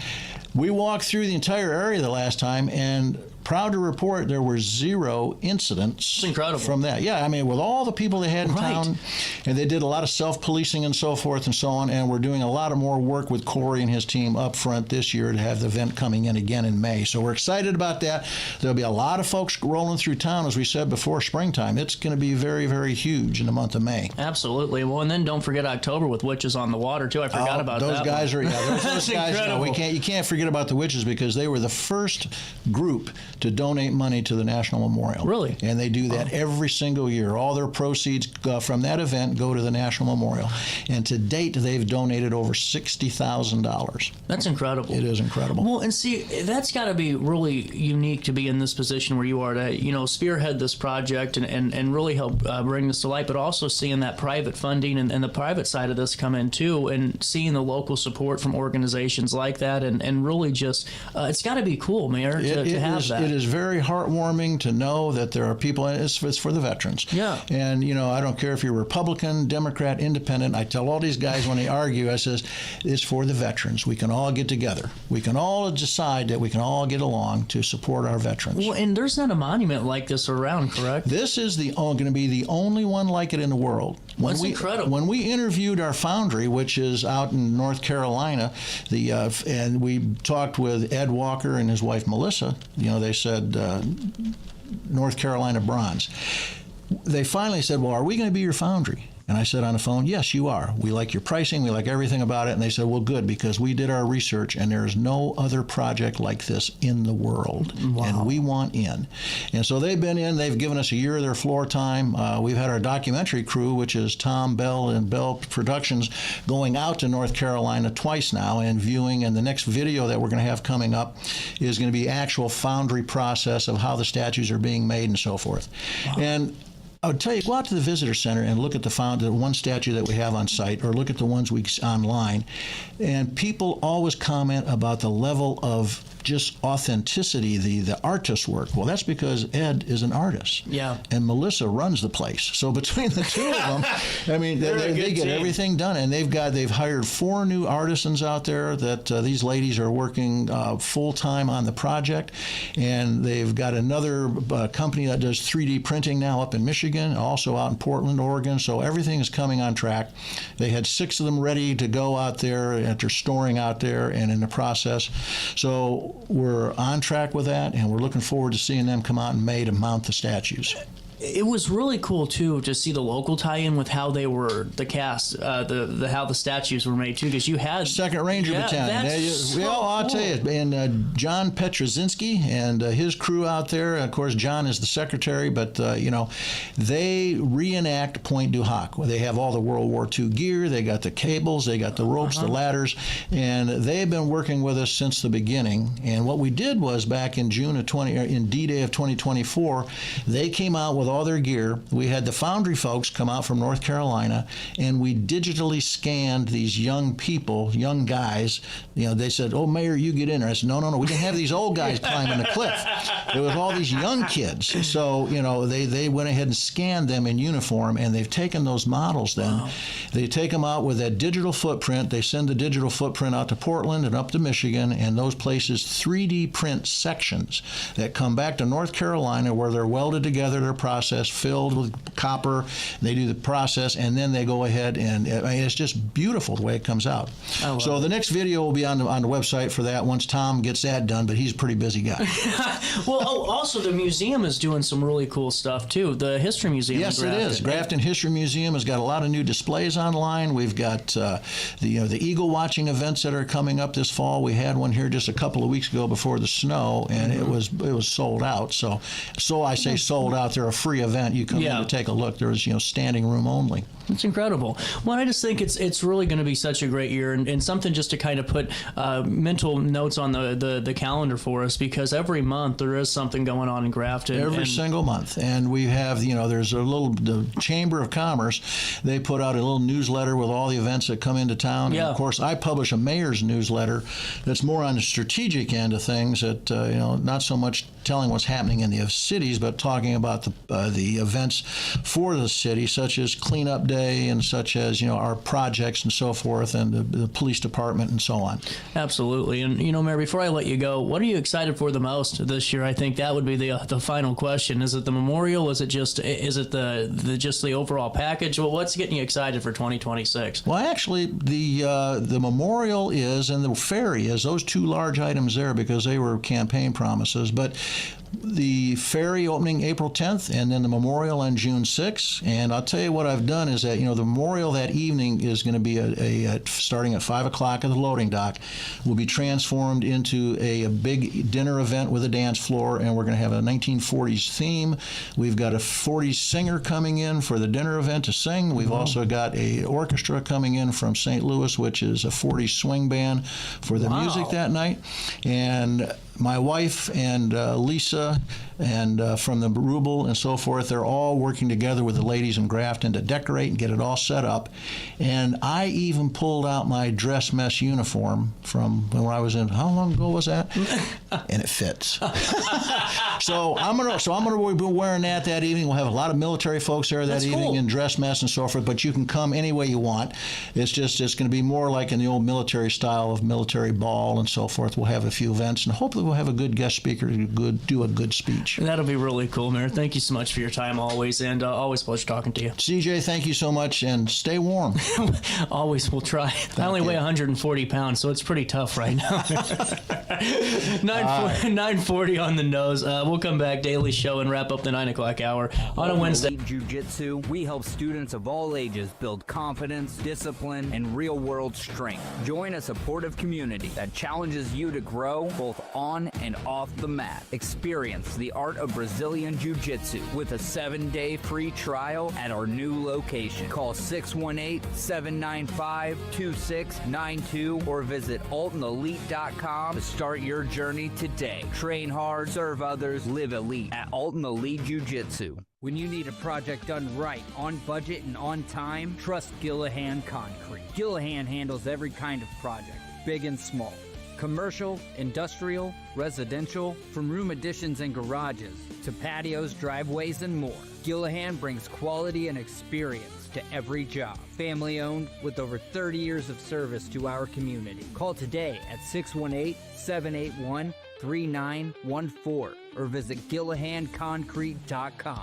We walked through the entire area the last time, and proud to report there were 0 incidents. It's incredible. From that. Yeah, with all the people they had in town, and they did a lot of self-policing and so forth and so on, and we're doing a lot of more work with Corey and his team up front this year to have the event coming in again in May. So we're excited about that. There'll be a lot of folks rolling through town, as we said before, springtime. It's going to be very, very huge in the month of May. Absolutely. Well, and then don't forget October with Witches on the Water, too. I forgot about those that. Guys one. those guys, you can't forget about the Witches, because they were the first group to donate money to the National Memorial. Really? And they do that every single year. All their proceeds from that event go to the National Memorial. And to date, they've donated over $60,000. That's incredible. It is incredible. Well, and see, that's got to be really unique to be in this position where you are to, spearhead this project and really help bring this to light, but also seeing that private funding and the private side of this come in too, and seeing the local support from organizations like that, and really just, it's got to be cool, Mayor, to have that. It is very heartwarming to know that there are people, and it's for the veterans. Yeah. And, I don't care if you're Republican, Democrat, Independent. I tell all these guys when they argue, I says, it's for the veterans. We can all get together. We can all decide that we can all get along to support our veterans. Well, and there's not a monument like this around, correct? This is going to be the only one like it in the world. That's incredible. When we interviewed our foundry, which is out in North Carolina, and we talked with Ed Walker and his wife Melissa, they said North Carolina bronze. They finally said, well, are we going to be your foundry? And I said on the phone, yes, you are. We like your pricing. We like everything about it. And they said, well, good, because we did our research, and there is no other project like this in the world. Wow. And we want in. And so they've been in. They've given us a year of their floor time. We've had our documentary crew, which is Tom Bell and Bell Productions, going out to North Carolina twice now and viewing. And the next video that we're going to have coming up is going to be actual foundry process of how the statues are being made and so forth. Wow. And I would tell you, go out to the visitor center and look at the one statue that we have on site, or look at the ones we online, and people always comment about the level of just authenticity, the artist work. Well, that's because Ed is an artist. Yeah. And Melissa runs the place. So between the two of them, I mean, they get everything done. And they've hired 4 new artisans out there that these ladies are working full-time on the project. And they've got another company that does 3D printing now up in Michigan, also out in Portland, Oregon. So everything is coming on track. They had 6 of them ready to go out there, and they're storing out there and in the process. So we're on track with that, and we're looking forward to seeing them come out in May to mount the statues. It was really cool too to see the local tie-in with how they were the cast, how the statues were made too, because you had Second Ranger Battalion. I'll tell you, and John Petrozinski and his crew out there. Of course, John is the secretary, but they reenact Pointe du Hoc. They have all the World War II gear. They got the cables. They got the ropes, the ladders, and they've been working with us since the beginning. And what we did was back in in D-Day of 2024, they came out with all their gear. We had the foundry folks come out from North Carolina, and we digitally scanned these young people, young guys. They said, "Oh, Mayor, you get in there." I said, No. We didn't have these old guys climbing the cliff. It was all these young kids. So, they went ahead and scanned them in uniform, and they've taken those models then. Wow. They take them out with that digital footprint. They send the digital footprint out to Portland and up to Michigan, and those places 3D print sections that come back to North Carolina, where they're welded together. They're processed, filled with copper. They do the process, and then they go ahead, and it's just beautiful the way it comes out. So the next video will be on the website for that once Tom gets that done, but he's a pretty busy guy. Well, also the museum is doing some really cool stuff too. The History Museum. Yes, it is. Grafton History Museum has got a lot of new displays online. We've got the eagle watching events that are coming up this fall. We had one here just a couple of weeks ago before the snow, and it was sold out. So I say sold out. They're a free event. You come in to take a look. There's standing room only. It's incredible. Well, I just think it's really going to be such a great year, and something just to kind of put mental notes on the calendar for us, because every month there is something going on in Grafton. Every single month. And we have, there's the Chamber of Commerce, they put out a little newsletter with all the events that come into town. Yeah. And of course, I publish a mayor's newsletter that's more on the strategic end of things, that, not so much telling what's happening in the cities, but talking about the events for the city, such as Cleanup Day and such as, our projects and so forth, and the police department and so on. Absolutely. And, Mayor, before I let you go, what are you excited for the most this year? I think that would be the final question. Is it the memorial? Is it the overall package? Well, what's getting you excited for 2026? Well, actually, the memorial is, and the ferry is, those 2 large items there, because they were campaign promises. But the ferry opening April 10th, and then the memorial on June 6th. And I'll tell you what I've done is that, the memorial that evening is going to be starting at 5 o'clock at the loading dock, will be transformed into a big dinner event with a dance floor, and we're going to have a 1940s theme. We've got a 40s singer coming in for the dinner event to sing. We've also got a orchestra coming in from St. Louis, which is a 40s swing band for the music that night. And my wife and Lisa and from the Rubel and so forth, they're all working together with the ladies in Grafton to decorate and get it all set up. And I even pulled out my dress mess uniform from when I was in, how long ago was that? And it fits. So I'm gonna be wearing that evening. We'll have a lot of military folks there that evening in dress mess and so forth, but you can come any way you want. It's going to be more like in the old military style of military ball and so forth. We'll have a few events, and hopefully we'll have a good guest speaker to do a good speech. That'll be really cool, Mayor. Thank you so much for your time always, and always a pleasure talking to you. CJ, thank you so much, and stay warm. Always, we'll try. I only weigh 140 pounds, so it's pretty tough right now. 940 on the nose. We'll come back, Daily Show, and wrap up the 9 o'clock hour on a Wednesday. Elite Jiu-Jitsu, we help students of all ages build confidence, discipline, and real-world strength. Join a supportive community that challenges you to grow both on and off the mat. Experience the art of Brazilian Jiu-Jitsu with a 7-day free trial at our new location. Call 618-795-2692 or visit AltonElite.com to start your journey today. Train hard, serve others, live elite at Alton Elite Jiu-Jitsu. When you need a project done right, on budget and on time, trust Gillahan Concrete. Gillahan handles every kind of project, big and small. Commercial, industrial, residential, from room additions and garages to patios, driveways, and more. Gillahan brings quality and experience to every job. Family owned with over 30 years of service to our community. Call today at 618-781-3914 or visit GillahanConcrete.com.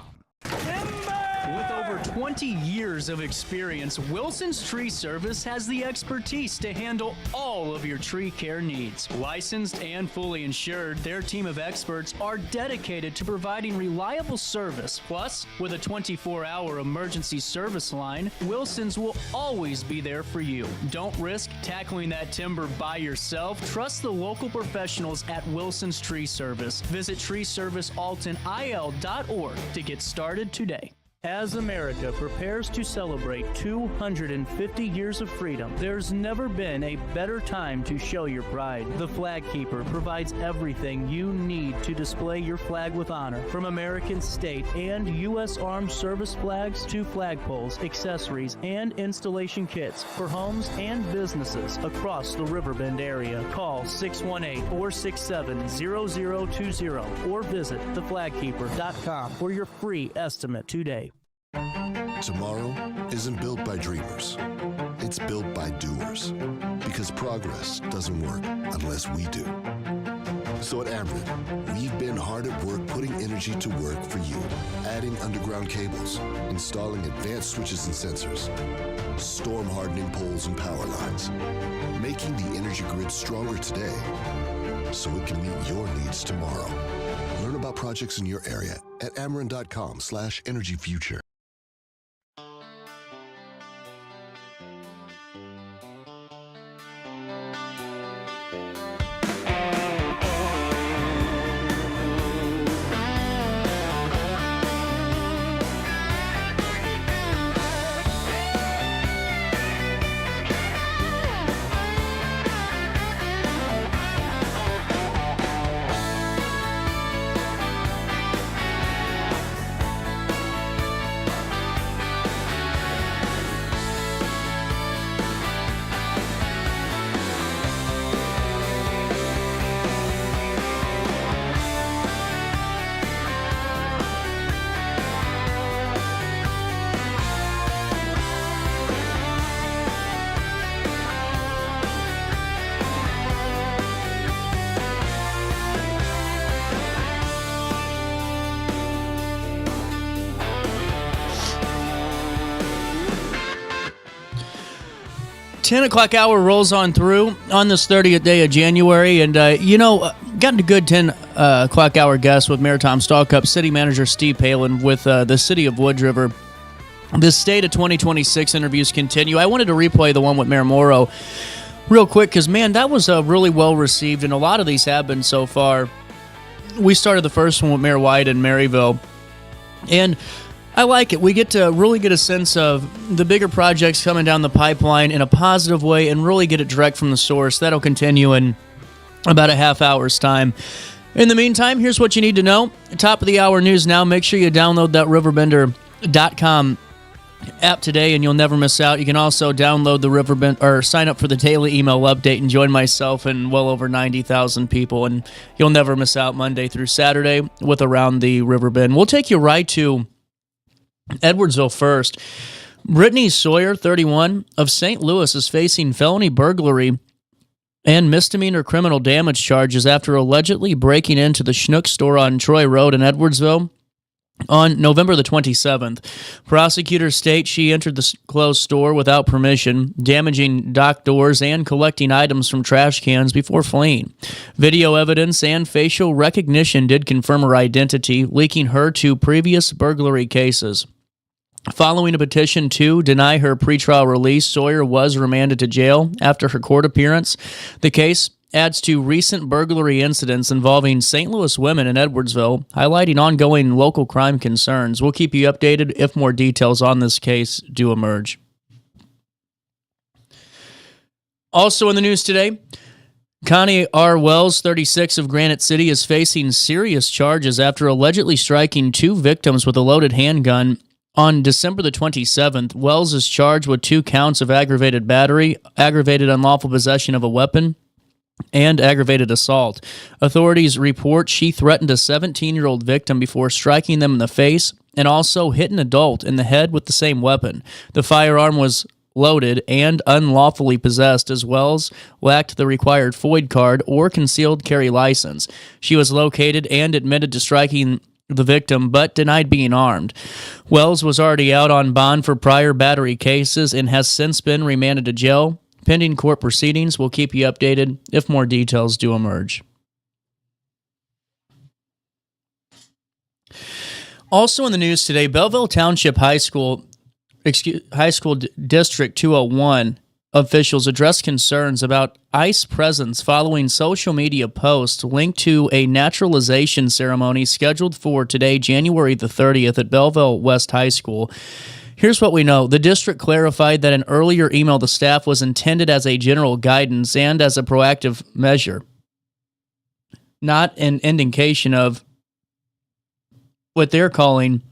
With over 20 years of experience, Wilson's Tree Service has the expertise to handle all of your tree care needs. Licensed and fully insured, their team of experts are dedicated to providing reliable service. Plus, with a 24-hour emergency service line, Wilson's will always be there for you. Don't risk tackling that timber by yourself. Trust the local professionals at Wilson's Tree Service. Visit treeservicealtonil.org to get started today. As America prepares to celebrate 250 years of freedom, there's never been a better time to show your pride. The Flag Keeper provides everything you need to display your flag with honor, from American, state, and U.S. Armed Service flags to flagpoles, accessories, and installation kits for homes and businesses across the Riverbend area. Call 618-467-0020 or visit theflagkeeper.com for your free estimate today. Tomorrow isn't built by dreamers. It's built by doers. Because progress doesn't work unless we do. So at Ameren, we've been hard at work putting energy to work for you. Adding underground cables, installing advanced switches and sensors, storm hardening poles and power lines, making the energy grid stronger today so it can meet your needs tomorrow. Learn about projects in your area at Ameren.com/energyfuture. Ten o'clock hour rolls on through on this 30th day of January, and got a good 10 o'clock hour guest with Mayor Tom Stalcup, City Manager Steve Palen with the City of Wood River. The State of 2026 interviews continue. I wanted to replay the one with Mayor Morrow real quick because, man, that was really well received, and a lot of these have been so far. We started the first one with Mayor White in Maryville, and I like it. We get to really get a sense of the bigger projects coming down the pipeline in a positive way and really get it direct from the source. That'll continue in about a half hour's time. In the meantime, here's what you need to know. Top of the hour news now. Make sure you download that RiverBender.com app today and you'll never miss out. You can also download the Riverbend or sign up for the daily email update and join myself and well over 90,000 people, and you'll never miss out Monday through Saturday with Around the Riverbend. We'll take you right to Edwardsville first. Brittany Sawyer, 31, of St. Louis, is facing felony burglary and misdemeanor criminal damage charges after allegedly breaking into the Schnuck store on Troy Road in Edwardsville On November the 27th, prosecutors state she entered the closed store without permission, damaging dock doors and collecting items from trash cans before fleeing. Video evidence and facial recognition did confirm her identity, linking her to previous burglary cases. Following a petition to deny her pretrial release, Sawyer was remanded to jail after her court appearance. The case adds to recent burglary incidents involving St. Louis women in Edwardsville, highlighting ongoing local crime concerns. We'll keep you updated if more details on this case do emerge. Also in the news today, Connie R. Wells, 36, of Granite City, is facing serious charges after allegedly striking two victims with a loaded handgun. On December the 27th, Wells is charged with 2 counts of aggravated battery, aggravated unlawful possession of a weapon, and aggravated assault. Authorities report she threatened a 17-year-old victim before striking them in the face and also hit an adult in the head with the same weapon. The firearm was loaded and unlawfully possessed, as Wells lacked the required FOID card or concealed carry license. She was located and admitted to striking the victim, but denied being armed. Wells was already out on bond for prior battery cases and has since been remanded to jail. Pending court proceedings, we'll keep you updated if more details do emerge. Also in the news today, Belleville Township High School District 201 officials addressed concerns about ICE presence following social media posts linked to a naturalization ceremony scheduled for today, January the 30th at Belleville West High School. Here's what we know. The district clarified that an earlier email to staff was intended as a general guidance and as a proactive measure, not an indication of what they're calling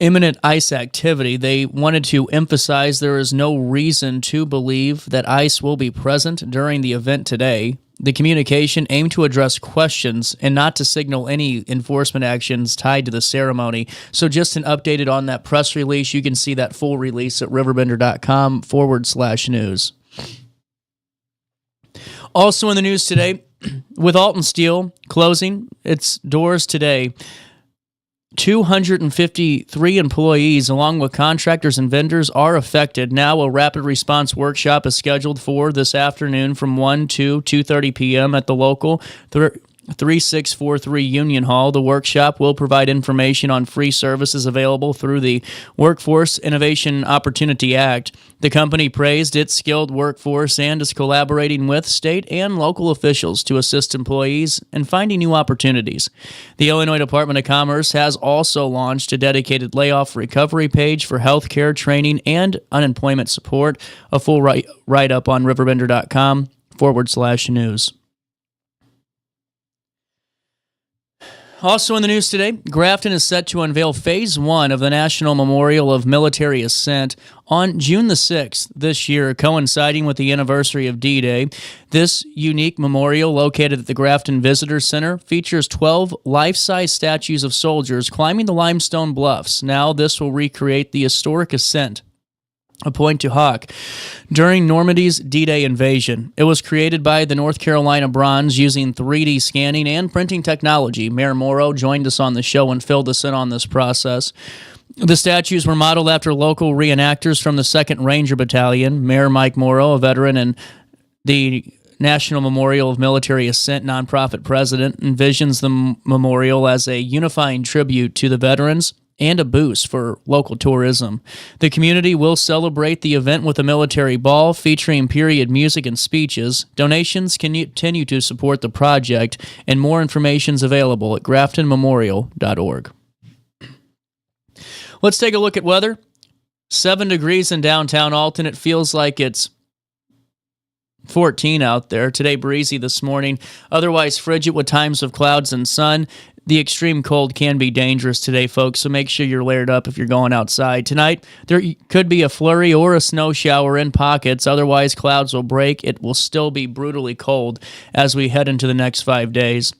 imminent ICE activity. They wanted to emphasize there is no reason to believe that ICE will be present during the event today. The communication aimed to address questions and not to signal any enforcement actions tied to the ceremony. So just an update on that press release. You can see that full release at RiverBender.com/news. Also in the news today, with Alton Steel closing its doors today, 253 employees, along with contractors and vendors, are affected. Now a rapid response workshop is scheduled for this afternoon from 1 to 2:30 p.m. at the local 3643 Union Hall. The workshop will provide information on free services available through the Workforce Innovation Opportunity Act. The company praised its skilled workforce and is collaborating with state and local officials to assist employees in finding new opportunities. The Illinois Department of Commerce has also launched a dedicated layoff recovery page for healthcare, training, and unemployment support. A full write-up on RiverBender.com/news. Also in the news today, Grafton is set to unveil Phase 1 of the National Memorial of Military Ascent on June the 6th this year, coinciding with the anniversary of D-Day. This unique memorial, located at the Grafton Visitor Center, features 12 life-size statues of soldiers climbing the limestone bluffs. Now this will recreate the historic ascent, a point to hawk, during Normandy's D-Day invasion. It was created by the North Carolina Bronze using 3D scanning and printing technology. Mayor Morrow joined us on the show and filled us in on this process. The statues were modeled after local reenactors from the 2nd Ranger Battalion. Mayor Mike Morrow, a veteran and the National Memorial of Military Ascent nonprofit president, envisions the memorial as a unifying tribute to the veterans and a boost for local tourism. The community will celebrate the event with a military ball featuring period music and speeches. Donations can continue to support the project, and more information is available at graftonmemorial.org. Let's take a look at weather. 7 degrees in downtown Alton. It feels like it's 14 out there. Today, breezy this morning. Otherwise, frigid with times of clouds and sun. The extreme cold can be dangerous today, folks, so make sure you're layered up if you're going outside. Tonight, there could be a flurry or a snow shower in pockets. Otherwise, clouds will break. It will still be brutally cold as we head into the next 5 days.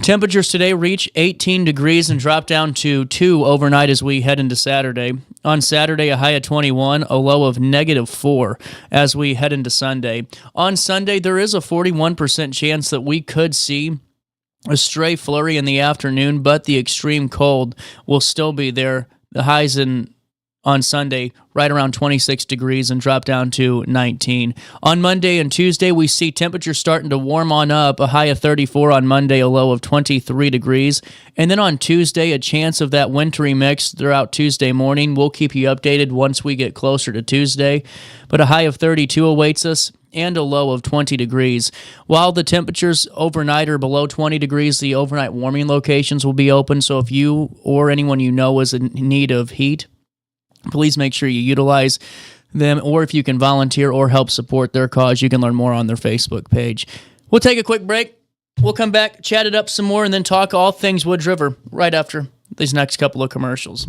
Temperatures today reach 18 degrees and drop down to 2 overnight as we head into Saturday. On Saturday, a high of 21, a low of -4 as we head into Sunday. On Sunday, there is a 41% chance that we could see a stray flurry in the afternoon, but the extreme cold will still be there. The highs on Sunday right around 26 degrees and drop down to 19. On Monday and Tuesday, we see temperatures starting to warm on up, a high of 34 on Monday, a low of 23 degrees. And then on Tuesday, a chance of that wintry mix throughout Tuesday morning. We'll keep you updated once we get closer to Tuesday. But a high of 32 awaits us and a low of 20 degrees. While the temperatures overnight are below 20 degrees, the overnight warming locations will be open. So if you or anyone you know is in need of heat, please make sure you utilize them, or if you can volunteer or help support their cause, you can learn more on their Facebook page. We'll take a quick break. We'll come back, chat it up some more, and then talk all things Woods River right after these next couple of commercials.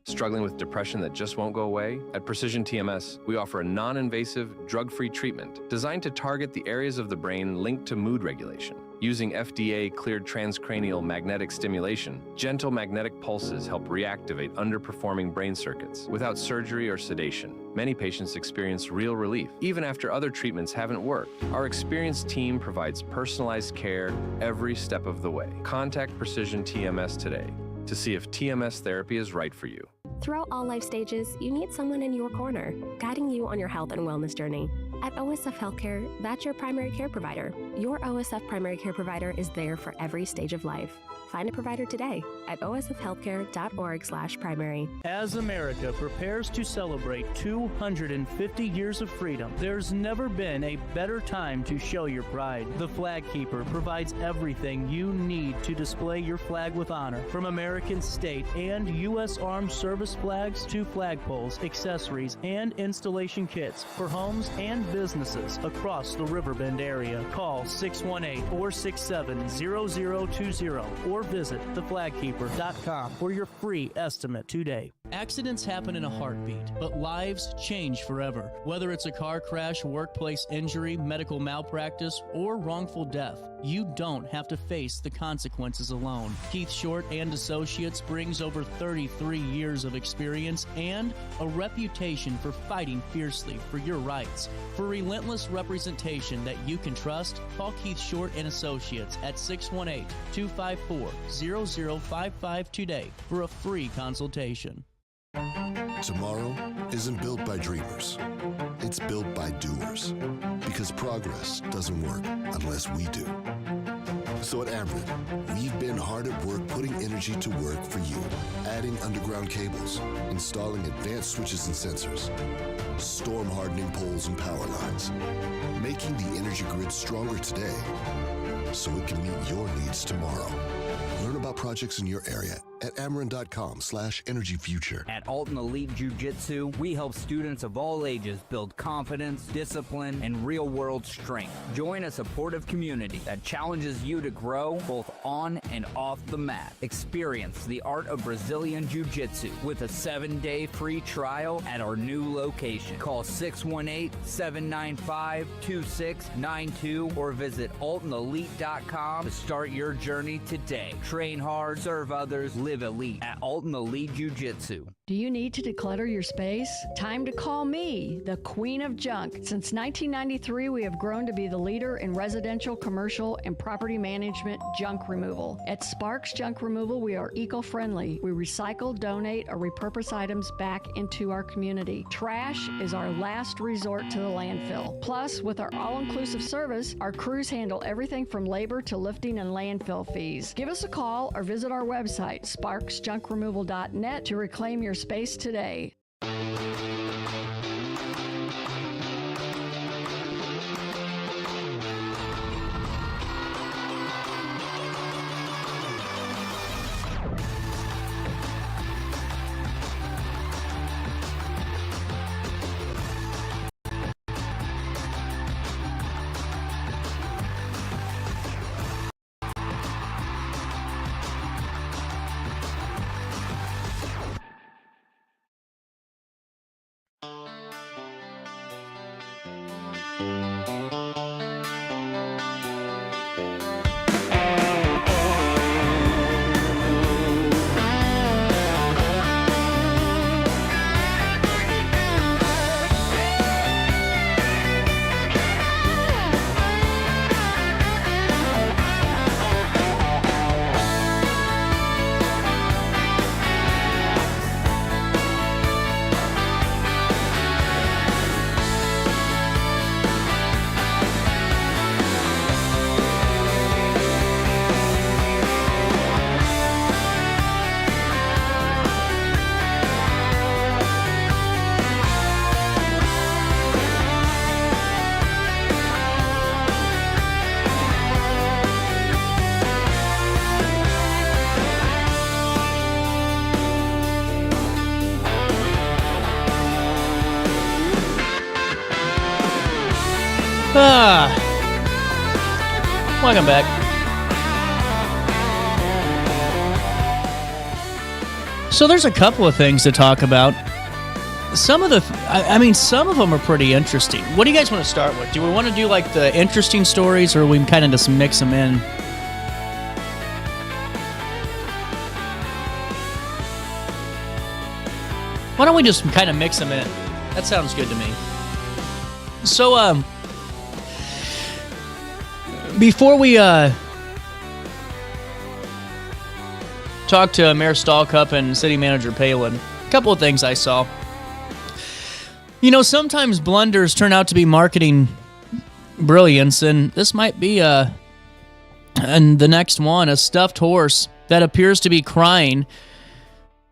Struggling with depression that just won't go away? At Precision TMS, we offer a non-invasive, drug-free treatment designed to target the areas of the brain linked to mood regulation. Using FDA-cleared transcranial magnetic stimulation, gentle magnetic pulses help reactivate underperforming brain circuits without surgery or sedation. Many patients experience real relief, even after other treatments haven't worked. Our experienced team provides personalized care every step of the way. Contact Precision TMS today to see if TMS therapy is right for you. Throughout all life stages, you need someone in your corner, guiding you on your health and wellness journey. At OSF Healthcare, that's your primary care provider. Your OSF primary care provider is there for every stage of life. Find a provider today at osfhealthcare.org/primary. As America prepares to celebrate 250 years of freedom, there's never been a better time to show your pride. The Flag Keeper provides everything you need to display your flag with honor, from American state and U.S. Armed Service flags to flagpoles, accessories, and installation kits for homes and businesses across the Riverbend area. Call 618-467-0020 or visit theflagkeeper.com for your free estimate today. Accidents happen in a heartbeat, but lives change forever. Whether it's a car crash, workplace injury, medical malpractice, or wrongful death, you don't have to face the consequences alone. Keith Short and Associates brings over 33 years of experience and a reputation for fighting fiercely for your rights. For relentless representation that you can trust, call Keith Short and Associates at 618-254-0055 today for a free consultation. Tomorrow isn't built by dreamers. It's built by doers. Because progress doesn't work unless we do. So at Ameren, we've been hard at work putting energy to work for you. Adding underground cables, installing advanced switches and sensors, storm hardening poles and power lines, making the energy grid stronger today so it can meet your needs tomorrow. Learn about projects in your area at Ameren.com/energyfuture. At Alton Elite Jiu-Jitsu, we help students of all ages build confidence, discipline, and real-world strength. Join a supportive community that challenges you to grow both on and off the mat. Experience the art of Brazilian Jiu-Jitsu with a 7-day free trial at our new location. Call 618-795-2692 or visit altonelite.com to start your journey today. Train hard, serve others, live elite at Alton Elite Jiu-Jitsu. Do you need to declutter your space? Time to call me, the Queen of Junk. Since 1993, we have grown to be the leader in residential, commercial, and property management junk removal. At Sparks Junk Removal, we are eco-friendly. We recycle, donate, or repurpose items back into our community. Trash is our last resort to the landfill. Plus, with our all-inclusive service, our crews handle everything from labor to lifting and landfill fees. Give us a call or visit our website, sparksjunkremoval.net, to reclaim your space today. Welcome back. So there's a couple of things to talk about. Some of some of them are pretty interesting. What do you guys want to start with? Do we want to do like the interesting stories, or we kind of just mix them in? Why don't we just kind of mix them in? That sounds good to me. So, before we talk to Mayor Stalcup and City Manager Palen, a couple of things I saw. You know, sometimes blunders turn out to be marketing brilliance, and this might be and the next one, a stuffed horse that appears to be crying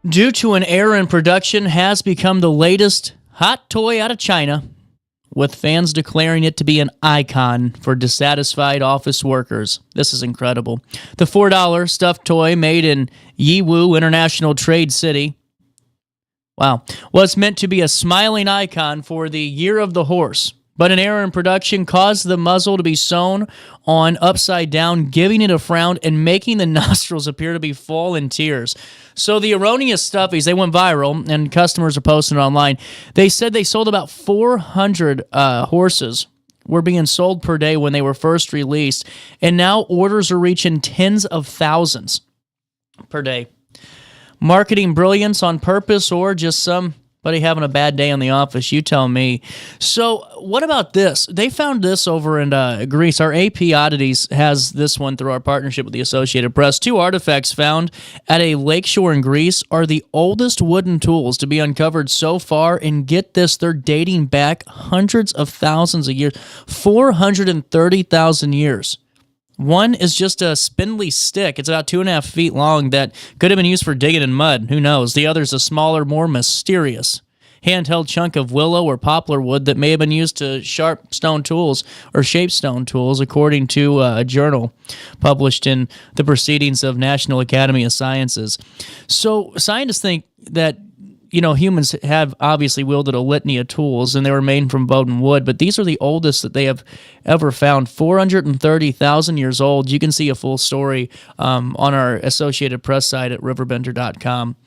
due to an error in production has become the latest hot toy out of China, with fans declaring it to be an icon for dissatisfied office workers. This is incredible. The $4 stuffed toy made in Yiwu International Trade City, was meant to be a smiling icon for the Year of the Horse, but an error in production caused the muzzle to be sewn on upside down, giving it a frown and making the nostrils appear to be full in tears. So the erroneous stuffies, they went viral, and customers are posting it online. They said they sold about 400 horses were being sold per day when they were first released, and now orders are reaching tens of thousands per day. Marketing brilliance on purpose, or just somebody having a bad day in the office? You tell me. So what about this? They found this over in Greece. Our AP Oddities has this one through our partnership with the Associated Press. 2 artifacts found at a lakeshore in Greece are the oldest wooden tools to be uncovered so far, and get this, they're dating back hundreds of thousands of years, 430,000 years. One is just a spindly stick. It's about 2.5 feet long that could have been used for digging in mud. Who knows? The other is a smaller, more mysterious handheld chunk of willow or poplar wood that may have been used to sharp stone tools or shape stone tools, according to a journal published in the Proceedings of National Academy of Sciences. So scientists think that, you know, humans have obviously wielded a litany of tools, and they were made from bone and wood, but these are the oldest that they have ever found, 430,000 years old. You can see a full story on our Associated Press site at RiverBender.com.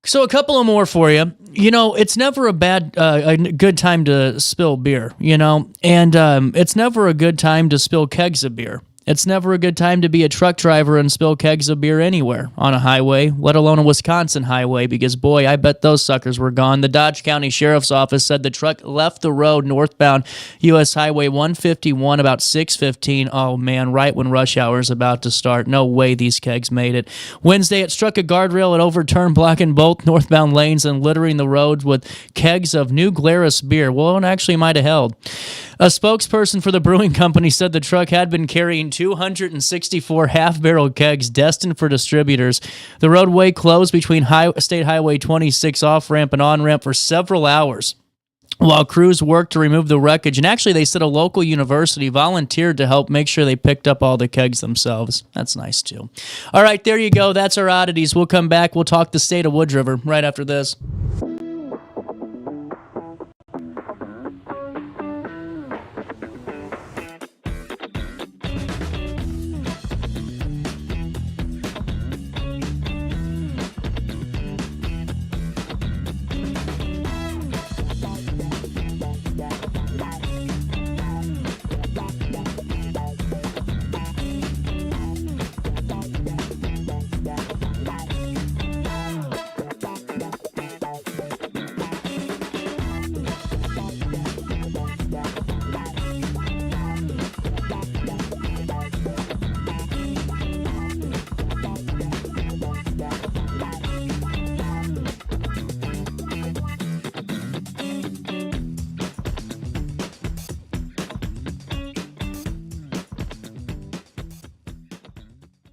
So a couple of more for you. You know, it's never a good time to spill beer, you know, and it's never a good time to spill kegs of beer. It's never a good time to be a truck driver and spill kegs of beer anywhere on a highway, let alone a Wisconsin highway, because, boy, I bet those suckers were gone. The Dodge County Sheriff's Office said the truck left the road northbound U.S. Highway 151 about 6:15. Oh, man, right when rush hour is about to start. No way these kegs made it. Wednesday, it struck a guardrail at overturned, blocking both northbound lanes and littering the roads with kegs of New Glarus beer. Well, it actually might have held. A spokesperson for the brewing company said the truck had been carrying 264 half-barrel kegs destined for distributors. The roadway closed between State Highway 26 off-ramp and on-ramp for several hours while crews worked to remove the wreckage. And actually, they said a local university volunteered to help make sure they picked up all the kegs themselves. That's nice, too. All right, there you go. That's our oddities. We'll come back. We'll talk the state of Wood River right after this.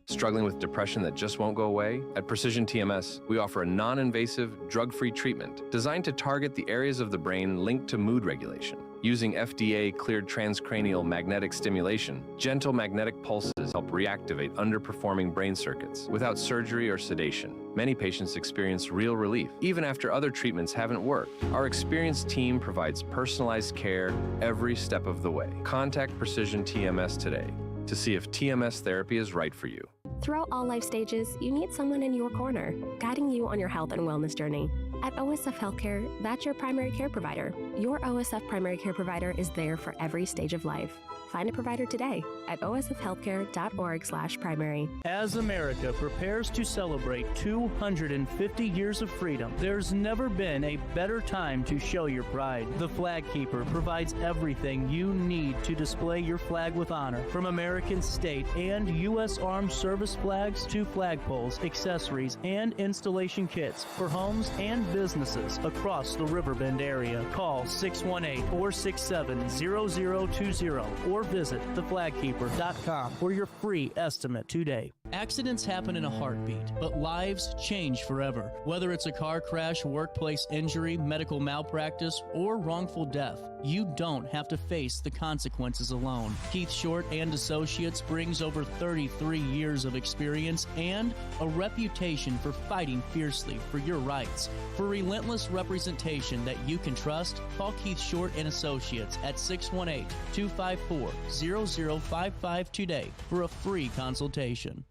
Struggling with depression that just won't go away? At Precision TMS, we offer a non-invasive, drug-free treatment designed to target the areas of the brain linked to mood regulation. Using FDA-cleared transcranial magnetic stimulation, gentle magnetic pulses help reactivate underperforming brain circuits without surgery or sedation. Many patients experience real relief, even after other treatments haven't worked. Our experienced team provides personalized care every step of the way. Contact Precision TMS today to see if TMS therapy is right for you. Throughout all life stages, you need someone in your corner, guiding you on your health and wellness journey. At OSF Healthcare, that's your primary care provider. Your OSF primary care provider is there for every stage of life. Find a provider today at osfhealthcare.org/primary. As America prepares to celebrate 250 years of freedom, there's never been a better time to show your pride. The Flag Keeper provides everything you need to display your flag with honor, from American state and U.S. Armed Service flags to flagpoles, accessories, and installation kits for homes and businesses across the Riverbend area. Call 618-467-0020 or visit theflagkeeper.com for your free estimate today. Accidents happen in a heartbeat, but lives change forever. Whether it's a car crash, workplace injury, medical malpractice, or wrongful death, you don't have to face the consequences alone. Keith Short and Associates brings over 33 years of experience and a reputation for fighting fiercely for your rights. For relentless representation that you can trust, call Keith Short and Associates at 618-254-0055 today for a free consultation.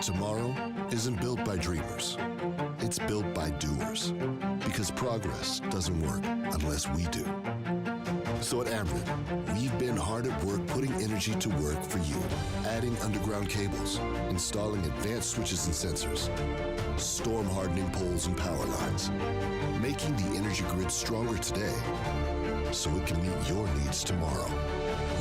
Tomorrow isn't built by dreamers. It's built by doers. Because progress doesn't work unless we do. So at Ameren, we've been hard at work putting energy to work for you. Adding underground cables, installing advanced switches and sensors, storm hardening poles and power lines, making the energy grid stronger today so it can meet your needs tomorrow.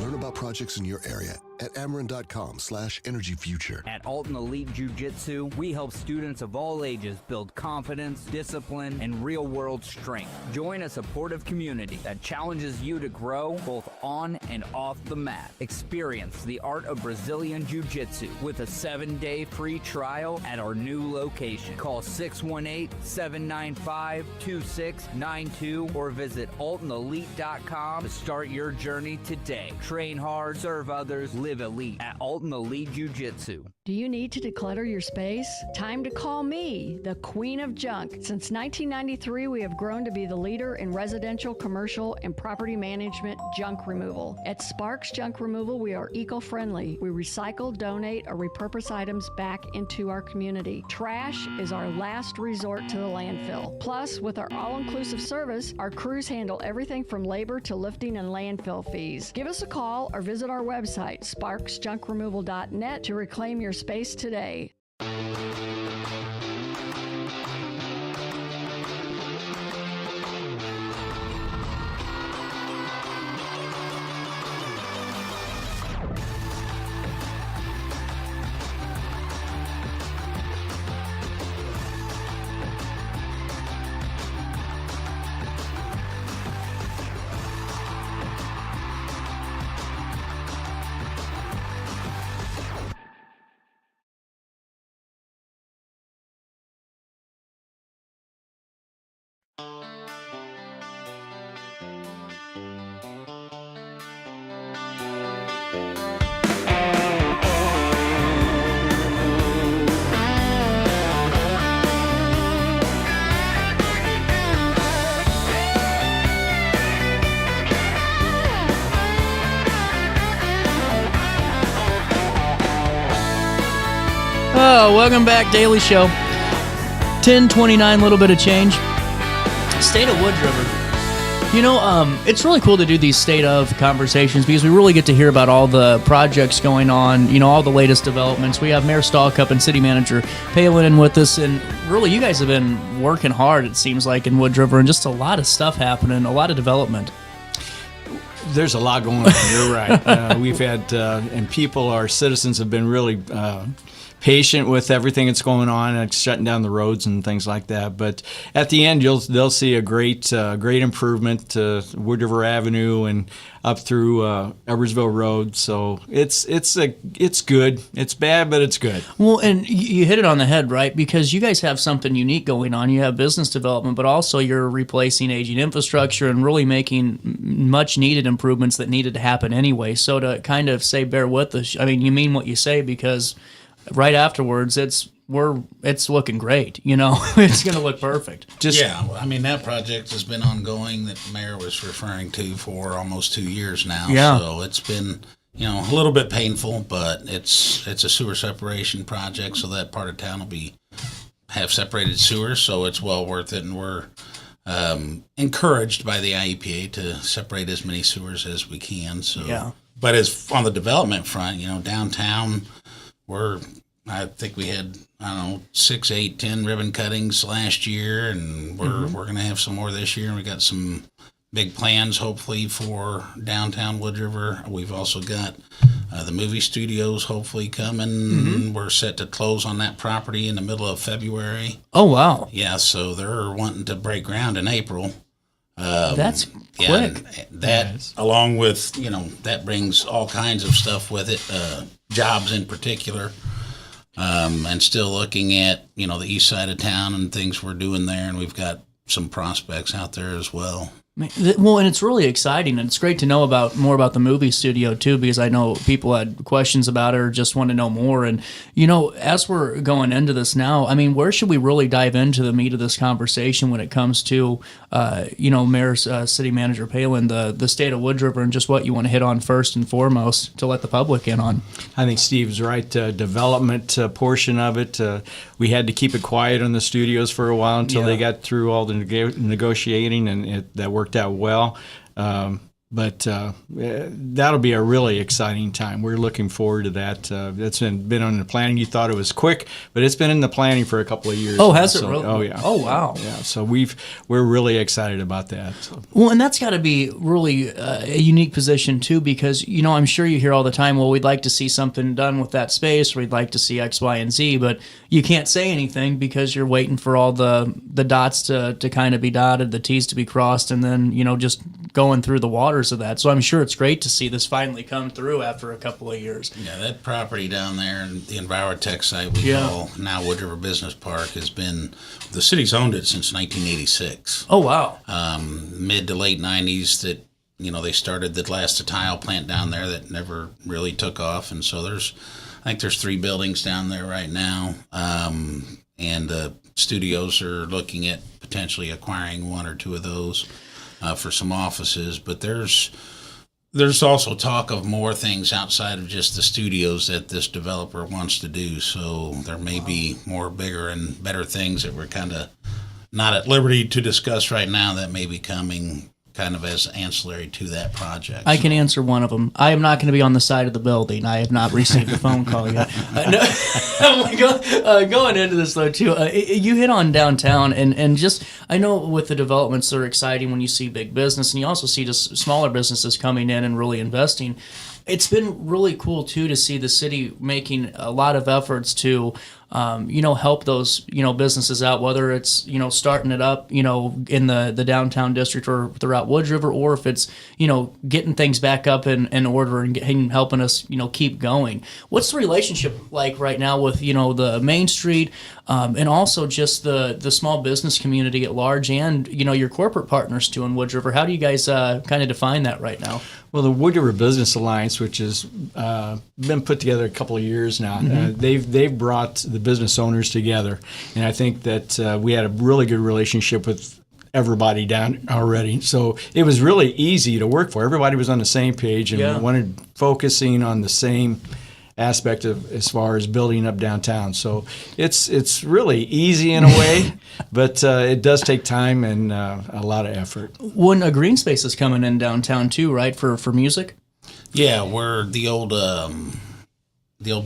Learn about projects in your area at Ameren.com/energyfuture. At Alton Elite Jiu-Jitsu, we help students of all ages build confidence, discipline, and real-world strength. Join a supportive community that challenges you to grow both on and off the mat. Experience the art of Brazilian Jiu-Jitsu with a 7-day free trial at our new location. Call 618-795-2692 or visit altonelite.com to start your journey today. Train hard, serve others, live elite at Alton Elite Jiu-Jitsu. Do you need to declutter your space? Time to call me, the Queen of Junk. Since 1993, we have grown to be the leader in residential, commercial, and property management junk removal. At Sparks Junk Removal, we are eco-friendly. We recycle, donate, or repurpose items back into our community. Trash is our last resort to the landfill. Plus, with our all-inclusive service, our crews handle everything from labor to lifting and landfill fees. Give us a call or visit our website, sparksjunkremoval.net, to reclaim your space today. Oh, welcome back, Daily Show. 10:29, little bit of change. State of Wood River. It's really cool to do these state of conversations because we really get to hear about all the projects going on, all the latest developments. We have Mayor Stalcup and City Manager Palen with us, and really you guys have been working hard, it seems like, in Wood River, and just a lot of stuff happening, a lot of development. There's a lot going on. You're right. We've had, and people, our citizens have been really patient with everything that's going on, like shutting down the roads and things like that. But at the end, they'll see a great improvement to Wood River Avenue and up through Edwardsville Road. So it's good. It's bad, but it's good. Well, and you hit it on the head, right? Because you guys have something unique going on. You have business development, but also you're replacing aging infrastructure and really making much needed improvements that needed to happen anyway. So to kind of say, bear with us, I mean, you mean what you say, because right afterwards, it's looking great. It's going to look perfect. That project has been ongoing that the mayor was referring to for almost 2 years now. Yeah. So it's been, a little bit painful, but it's a sewer separation project, so that part of town will have separated sewers, so it's well worth it, and we're encouraged by the IEPA to separate as many sewers as we can. So, yeah. But as on the development front, downtown, I think we had 6, 8, 10 ribbon cuttings last year, and we're going to have some more this year. And we got some big plans, hopefully, for downtown Wood River. We've also got the movie studios hopefully coming. Mm-hmm. We're set to close on that property in the middle of February. Oh, wow. Yeah, so they're wanting to break ground in April. That's quick. And that, along with, that brings all kinds of stuff with it, jobs in particular. And still looking at, the east side of town and things we're doing there, and we've got some prospects out there as well. Well, and it's really exciting, and it's great to know more about the movie studio, too, because I know people had questions about it or just want to know more. And, as we're going into this now, I mean, where should we really dive into the meat of this conversation when it comes to, Mayor's City Manager Palen, the state of Wood River, and just what you want to hit on first and foremost to let the public in on? I think Steve's right. Development portion of it, we had to keep it quiet on the studios for a while until they got through all the negotiating, and that worked out well. But that'll be a really exciting time. We're looking forward to that. That's been on the planning. You thought it was quick, but it's been in the planning for a couple of years. Oh, has it really? Oh, yeah. Oh, wow. Yeah. So we're really excited about that. So. Well, and that's got to be really a unique position too, because I'm sure you hear all the time, well, we'd like to see something done with that space, or we'd like to see X, Y, and Z, but you can't say anything because you're waiting for all the dots to kind of be dotted, the T's to be crossed, and then just going through the waters of that. So I'm sure it's great to see this finally come through after a couple of years. Yeah, that property down there, the EnviroTech site we call now Wood River Business Park, has been, the city's owned it since 1986. Oh, wow. Mid to late 90s that, they started the last tile plant down there that never really took off. And so I think there's 3 buildings down there right now. And studios are looking at potentially acquiring 1 or 2 of those. For some offices, but there's also talk of more things outside of just the studios that this developer wants to do. So there may be more bigger and better things that we're kind of not at liberty to discuss right now that may be coming kind of as ancillary to that project. I can answer one of them. I am not going to be on the side of the building. I have not received a phone call yet. Going into this, though, too, you hit on downtown, and just, I know with the developments, they're exciting when you see big business, and you also see just smaller businesses coming in and really investing. It's been really cool, too, to see the city making a lot of efforts to help those, businesses out, whether it's, starting it up, in the downtown district or throughout Wood River, or if it's, getting things back up in order and helping us, keep going. What's the relationship like right now with, the Main Street, and also just the small business community at large, and, your corporate partners too in Wood River? How do you guys kind of define that right now? Well, the Wood River Business Alliance, which has been put together a couple of years now, they've brought the business owners together, and I think that we had a really good relationship with everybody down already. So it was really easy to work for. Everybody was on the same page and wanted focusing on the same aspect of as far as building up downtown. So it's really easy in a way, but it does take time and a lot of effort. When a green space is coming in downtown too, right, for music? Yeah, we're the old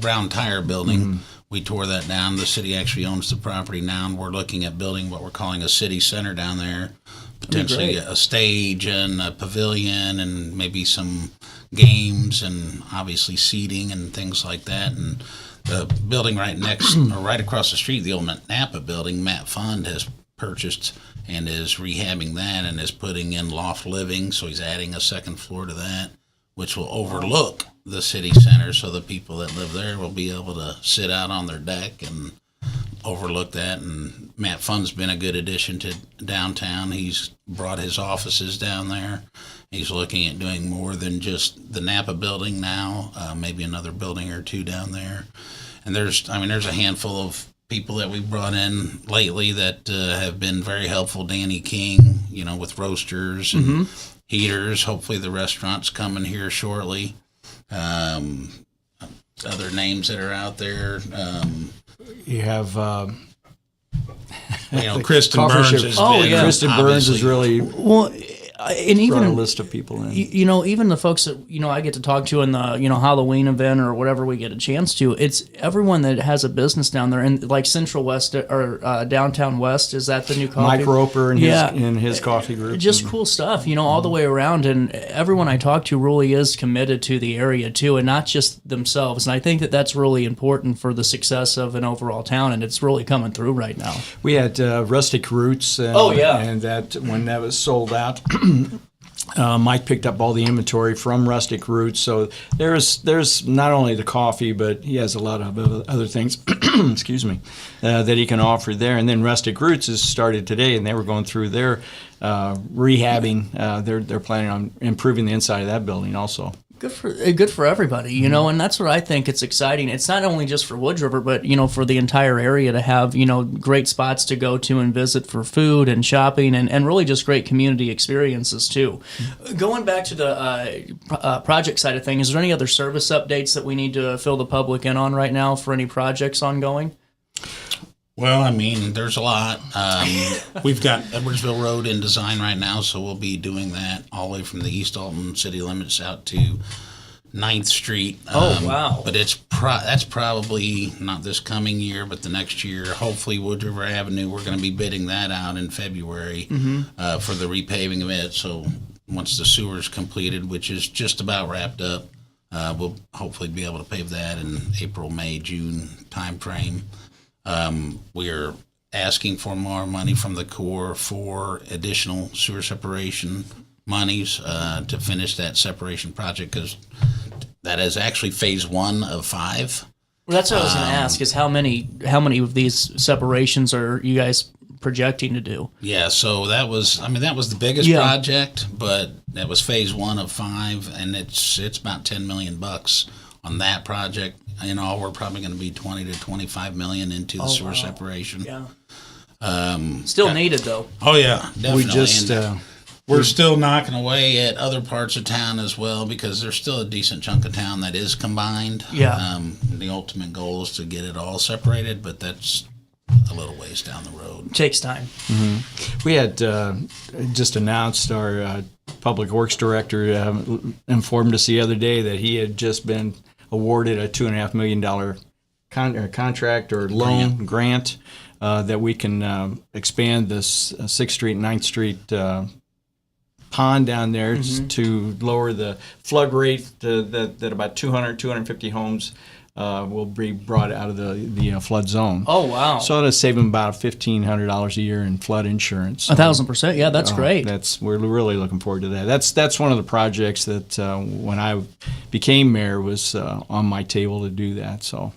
Brown Tire building. Mm-hmm. We tore that down. The city actually owns the property now, and we're looking at building what we're calling a city center down there. Potentially a stage and a pavilion and maybe some games and obviously seating and things like that. And the building right next or right across the street, the old Napa building, Matt Fund has purchased and is rehabbing that and is putting in loft living. So he's adding a second floor to that, which will overlook the city center, so the people that live there will be able to sit out on their deck and overlook that. And Matt Fund's been a good addition to downtown. He's brought his offices down there. He's looking at doing more than just the Napa building now, maybe another building or two down there. And there's a handful of people that we've brought in lately that have been very helpful. Danny King, with roasters and heaters. Hopefully the restaurant's coming here shortly. Other names that are out there. You have, Kristen Burns. Kristen Burns is really And even brought a list of people in. Even the folks that I get to talk to in the Halloween event or whatever we get a chance to, it's everyone that has a business down there. And like Central West or Downtown West, is that the new coffee? Mike Roper and his coffee group. Just cool stuff, all the way around. And everyone I talk to really is committed to the area too, and not just themselves. And I think that that's really important for the success of an overall town, and it's really coming through right now. We had Rustic Roots. And that when that was sold out. Mike picked up all the inventory from Rustic Roots, so there's not only the coffee, but he has a lot of other things, excuse me, that he can offer there. And then Rustic Roots has started today, and they were going through their rehabbing. They're planning on improving the inside of that building also. Good for everybody, and that's what I think. It's exciting. It's not only just for Wood River, but for the entire area to have great spots to go to and visit for food and shopping, and really just great community experiences too. Going back to the project side of things, is there any other service updates that we need to fill the public in on right now for any projects ongoing? Well, there's a lot. We've got Edwardsville Road in design right now, so we'll be doing that all the way from the East Alton city limits out to 9th Street. Wow. But that's probably not this coming year, but the next year. Hopefully Wood River Avenue, we're going to be bidding that out in February for the repaving of it. So once the sewer's completed, which is just about wrapped up, we'll hopefully be able to pave that in April, May, June timeframe. We're asking for more money from the Corps for additional sewer separation monies to finish that separation project, because that is actually phase 1 of 5. Well, that's what I was going to ask, is how many of these separations are you guys projecting to do? Yeah, so that was the biggest project, but that was phase 1 of 5, and it's about $10 million on that project. In all, we're probably going to be 20 to 25 million into the sewer separation. Yeah. Still needed though. Oh yeah, definitely. We're still knocking away at other parts of town as well, because there's still a decent chunk of town that is combined. Yeah. The ultimate goal is to get it all separated, but that's a little ways down the road. It takes time. Mm-hmm. We had just announced our public works director informed us the other day that he had just been awarded a $2.5 million contract or loan grant that we can expand this 6th Street, 9th Street pond down there to lower the flood rate that about 250 homes will be brought out of the flood zone. Oh, wow. So it'll save them about $1,500 a year in flood insurance. So, 1,000%. Yeah, that's great. We're really looking forward to that. That's one of the projects that when I became mayor was on my table to do that. So,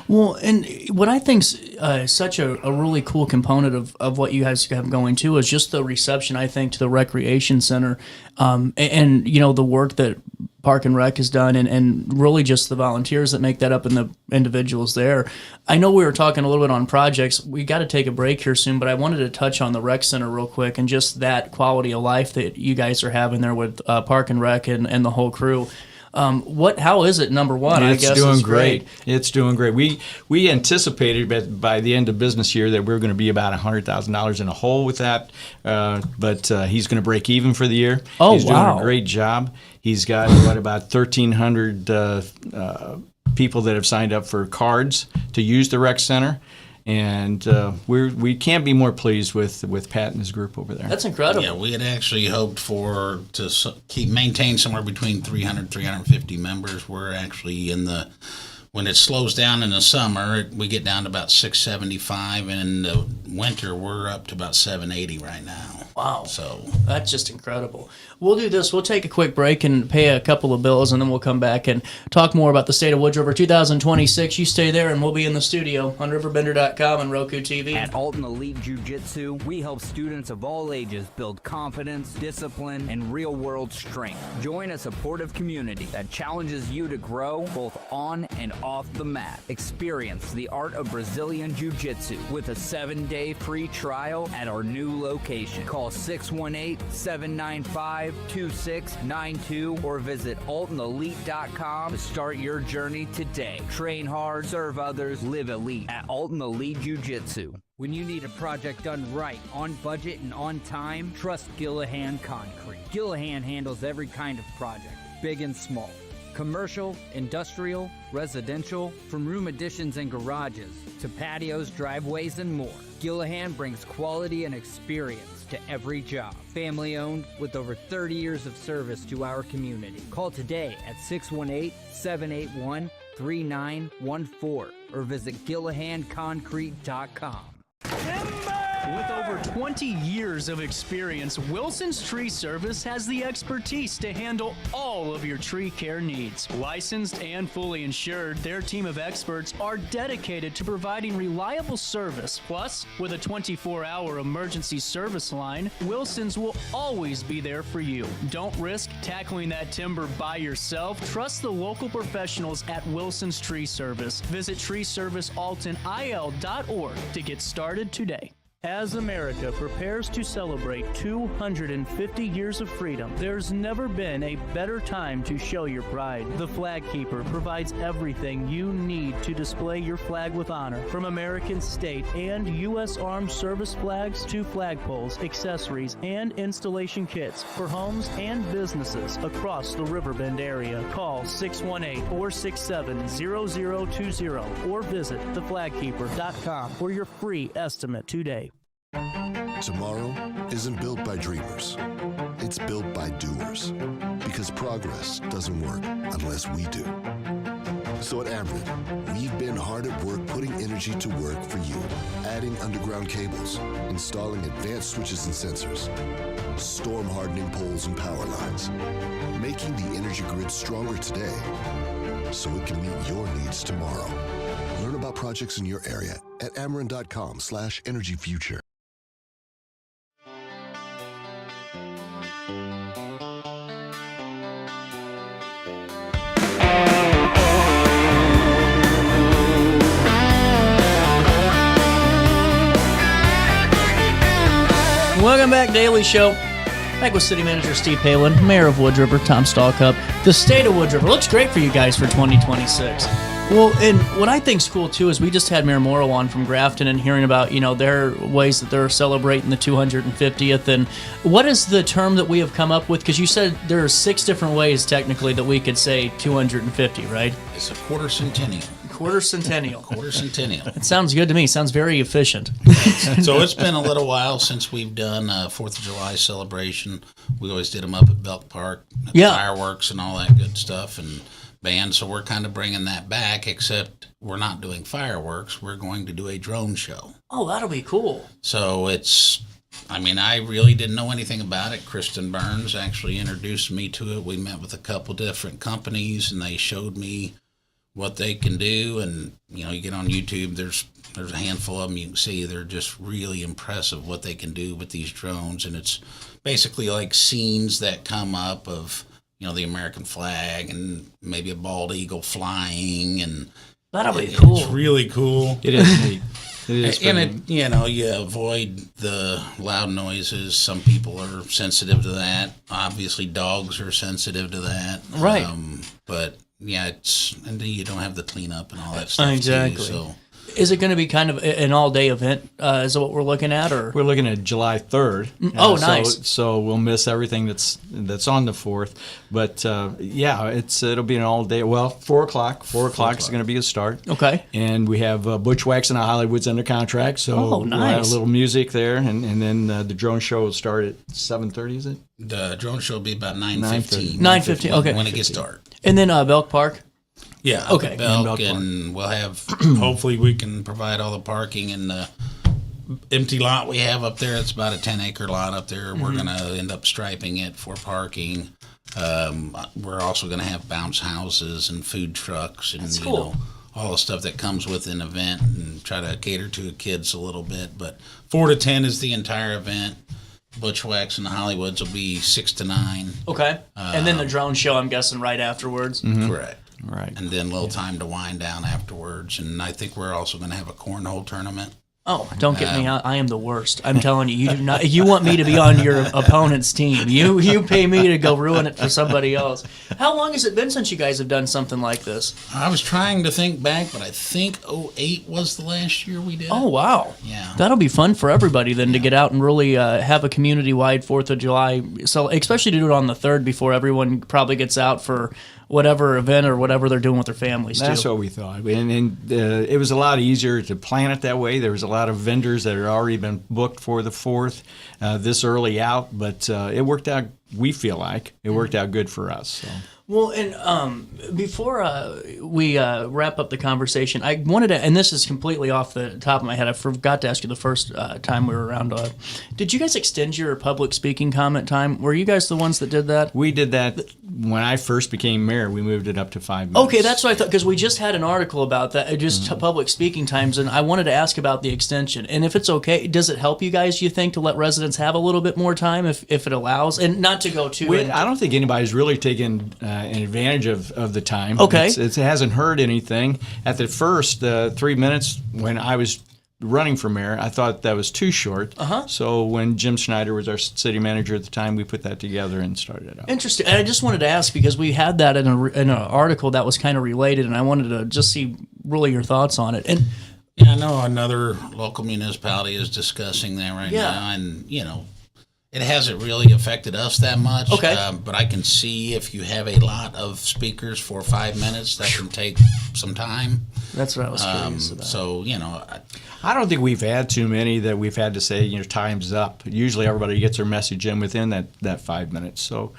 well, and what I think's such a really cool component of what you guys have going too is just the reception, I think, to the recreation center, and the work that Park and Rec has done, and really just the volunteers that make that up and the individuals there. I know we were talking a little bit on projects. We got to take a break here soon, but I wanted to touch on the rec center real quick and just that quality of life that you guys are having there with Park and Rec and the whole crew. How is it, number one? I guess doing is great. It's doing great. We anticipated by the end of business year that we were going to be about $100,000 in a hole with that, but he's going to break even for the year. Oh, he's wow. doing a great job. He's got about 1,300 people that have signed up for cards to use the rec center. And we can't be more pleased with Pat and his group over there. That's incredible. Yeah, we had actually hoped to maintain somewhere between 300, 350 members. We're actually when it slows down in the summer, we get down to about 675, and in the winter, we're up to about 780 right now. Wow. So that's just incredible. We'll do this. We'll take a quick break and pay a couple of bills, and then we'll come back and talk more about the State of Wood River 2026. You stay there, and we'll be in the studio on RiverBender.com and Roku TV. At Alton Elite Jiu-Jitsu, we help students of all ages build confidence, discipline, and real-world strength. Join a supportive community that challenges you to grow both on and off the mat. Experience the art of Brazilian Jiu-Jitsu with a 7-day free trial at our new location. Call 618-795-2692 or visit altonelite.com to start your journey today. Train hard, serve others, live elite at Alton Elite Jiu-Jitsu. When you need a project done right, on budget and on time, trust Gillahan Concrete. Gillahan handles every kind of project, big and small. Commercial, industrial, residential, from room additions and garages to patios, driveways, and more. Gillahan brings quality and experience to every job. Family owned with over 30 years of service to our community. Call today at 618-781-3914 or visit GillahanConcrete.com. With over 20 years of experience, Wilson's Tree Service has the expertise to handle all of your tree care needs. Licensed and fully insured, their team of experts are dedicated to providing reliable service. Plus, with a 24-hour emergency service line, Wilson's will always be there for you. Don't risk tackling that timber by yourself. Trust the local professionals at Wilson's Tree Service. Visit treeservicealtonil.org to get started today. As America prepares to celebrate 250 years of freedom, there's never been a better time to show your pride. The Flag Keeper provides everything you need to display your flag with honor, from American state and U.S. Armed Service flags to flagpoles, accessories, and installation kits for homes and businesses across the Riverbend area. Call 618-467-0020 or visit theflagkeeper.com for your free estimate today. Tomorrow isn't built by dreamers. It's built by doers. Because progress doesn't work unless we do. So at Ameren, we've been hard at work putting energy to work for you. Adding underground cables, installing advanced switches and sensors, storm hardening poles and power lines, making the energy grid stronger today so it can meet your needs tomorrow. Learn about projects in your area at Ameren.com/energyfuture. Welcome back, Daily Show. Back with City Manager Steve Palen, Mayor of Wood River, Tom Stalcup. The state of Wood River looks great for you guys for 2026. Well, and what I think's cool too is we just had Mayor Morrow on from Grafton and hearing about, their ways that they're celebrating the 250th. And what is the term that we have come up with? Because you said there are 6 different ways technically that we could say 250, right? It's a quarter centennial. Quarter centennial. Quarter centennial. It sounds good to me. Sounds very efficient. So it's been a little while since we've done a 4th of July celebration. We always did them up at Belk Park, fireworks and all that good stuff and band. So we're kind of bringing that back, except we're not doing fireworks. We're going to do a drone show. Oh, that'll be cool. So I really didn't know anything about it. Kristen Burns actually introduced me to it. We met with a couple different companies and they showed me what they can do, and you get on YouTube, there's a handful of them you can see. They're just really impressive what they can do with these drones, and it's basically like scenes that come up of the American flag and maybe a bald eagle flying, and that'll be cool. It's really cool. It is neat. And you avoid the loud noises. Some people are sensitive to that. Obviously, dogs are sensitive to that. Right. But yeah, and then you don't have the cleanup and all that stuff. Exactly. Too, so. Is it going to be kind of an all-day event? Is that what we're looking at, or we're looking at July 3rd? Nice. So we'll miss everything that's on the 4th, but it'll be an all-day. Well, 4 o'clock. 4 o'clock is going to be a start. Okay. And we have Bushwhacks and Hollywood's under contract, so nice. We'll have a little music there, and then the drone show will start at 7:30. Is it? The drone show will be about 9:15. 9:15. Okay. When it gets dark. And then Belk Park. Yeah. Okay. Belk, and we'll have. Hopefully, we can provide all the parking in the empty lot we have up there. It's about a 10-acre lot up there. We're going to end up striping it for parking. We're also going to have bounce houses and food trucks and That's cool. all the stuff that comes with an event, and try to cater to the kids a little bit. But 4 to 10 is the entire event. Bushwhacks and the Hollywoods will be 6 to 9. Okay. And then the drone show, I'm guessing, right afterwards. Correct. Right. And then a little time to wind down afterwards. And I think we're also going to have a cornhole tournament. Oh, don't get me out. I am the worst. I'm telling you, you do not. You want me to be on your opponent's team. You pay me to go ruin it for somebody else. How long has it been since you guys have done something like this? I was trying to think back, but I think 2008 was the last year we did. Oh, wow. Yeah. That'll be fun for everybody then to get out and really have a community-wide 4th of July. So, especially to do it on the 3rd before everyone probably gets out for whatever event or whatever they're doing with their families. That's too. what we thought, and it was a lot easier to plan it that way. There was a lot of vendors that had already been booked for the 4th this early out, but it worked out. We feel like it worked out good for us. So. Well, and before we wrap up the conversation, I wanted to, and this is completely off the top of my head, I forgot to ask you the first time we were around. Did you guys extend your public speaking comment time? Were you guys the ones that did that? We did that when I first became mayor. We moved it up to 5 minutes. Okay, that's what I thought, because we just had an article about that, just public speaking times, and I wanted to ask about the extension. And if it's okay, does it help you guys, you think, to let residents have a little bit more time if it allows? And not to go too... I don't think anybody's really taken an advantage of the time. Okay. It hasn't hurt anything. At the first 3 minutes when I was running for mayor, I thought that was too short. So when Jim Schneider was our city manager at the time, we put that together and started it out. Interesting. And I just wanted to ask, because we had that in an article that was kind of related, and I wanted to just see really your thoughts on it. And yeah, I know another local municipality is discussing that right now, and it hasn't really affected us that much. Okay. But I can see if you have a lot of speakers for 5 minutes, that can take some time. That's what I was curious about. So, I don't think we've had too many that we've had to say, time's up. Usually everybody gets their message in within that 5 minutes. So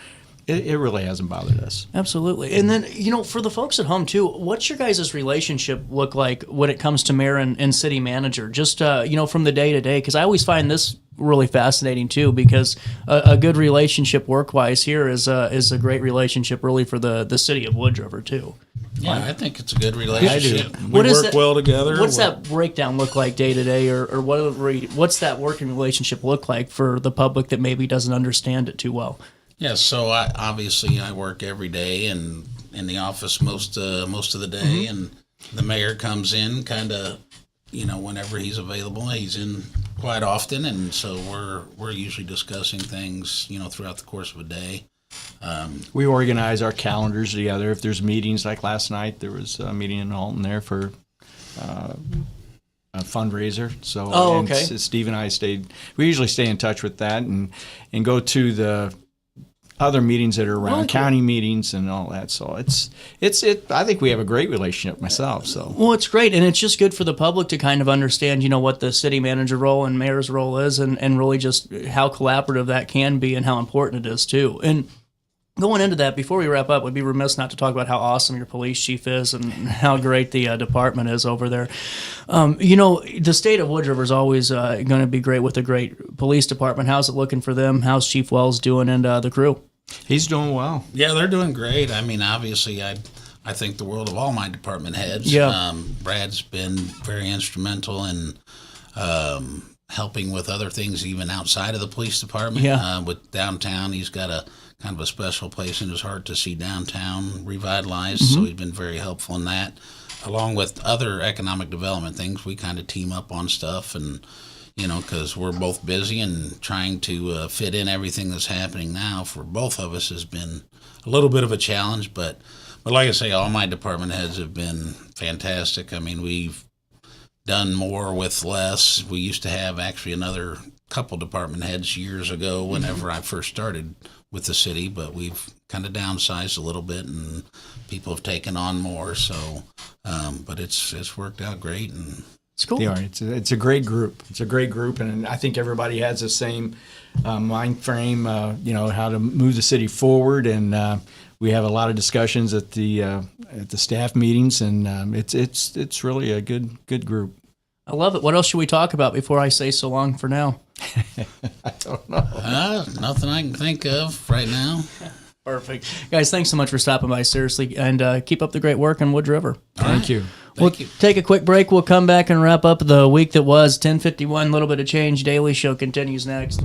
it really hasn't bothered us. Absolutely. And then, for the folks at home, too, what's your guys' relationship look like when it comes to mayor and city manager? Just, from the day-to-day, because I always find this really fascinating, too, because a good relationship work-wise here is a great relationship, really, for the city of Wood River, too. Yeah, I think it's a good relationship. We work well together. What's that breakdown look like day-to-day, or what's that working relationship look like for the public that maybe doesn't understand it too well? Yeah, so I work every day and in the office most of the day, and the mayor comes in kind of, whenever he's available. He's in quite often, and so we're usually discussing things, throughout the course of a day. We organize our calendars together. If there's meetings, like last night, there was a meeting in Alton there for a fundraiser. So okay. Steve and I we usually stay in touch with that and go to the other meetings that are around, county meetings and all that. So I think we have a great relationship myself. So well, it's great, and it's just good for the public to kind of understand, what the city manager role and mayor's role is, and really just how collaborative that can be and how important it is too. And going into that, before we wrap up, we'd be remiss not to talk about how awesome your police chief is and how great the department is over there. The state of Wood River is always going to be great with a great police department. How's it looking for them? How's Chief Wells doing and the crew? He's doing well. Yeah, they're doing great. I mean, obviously, I think the world of all my department heads. Yeah. Brad's been very instrumental in helping with other things even outside of the police department. Yeah. With downtown, he's got a kind of a special place in his heart to see downtown revitalized, so he's been very helpful in that. along with other economic development things, we kind of team up on stuff, and because we're both busy and trying to fit in everything that's happening now for both of us has been a little bit of a challenge. But like I say, all my department heads have been fantastic. I mean, we've done more with less. We used to have actually another couple department heads years ago whenever I first started with the city, but we've kind of downsized a little bit and people have taken on more. So, but it's worked out great, and it's cool. It's a great group. It's a great group, and I think everybody has the same mind frame. How to move the city forward, and we have a lot of discussions at the staff meetings, and it's really a good group. I love it. What else should we talk about before I say so long for now? I don't know. Nothing I can think of right now. Perfect. Guys, thanks so much for stopping by, seriously, and keep up the great work on Wood River. Thank you. We'll take a quick break. We'll come back and wrap up the week that was 10:51. A little bit of change. Daily Show continues next.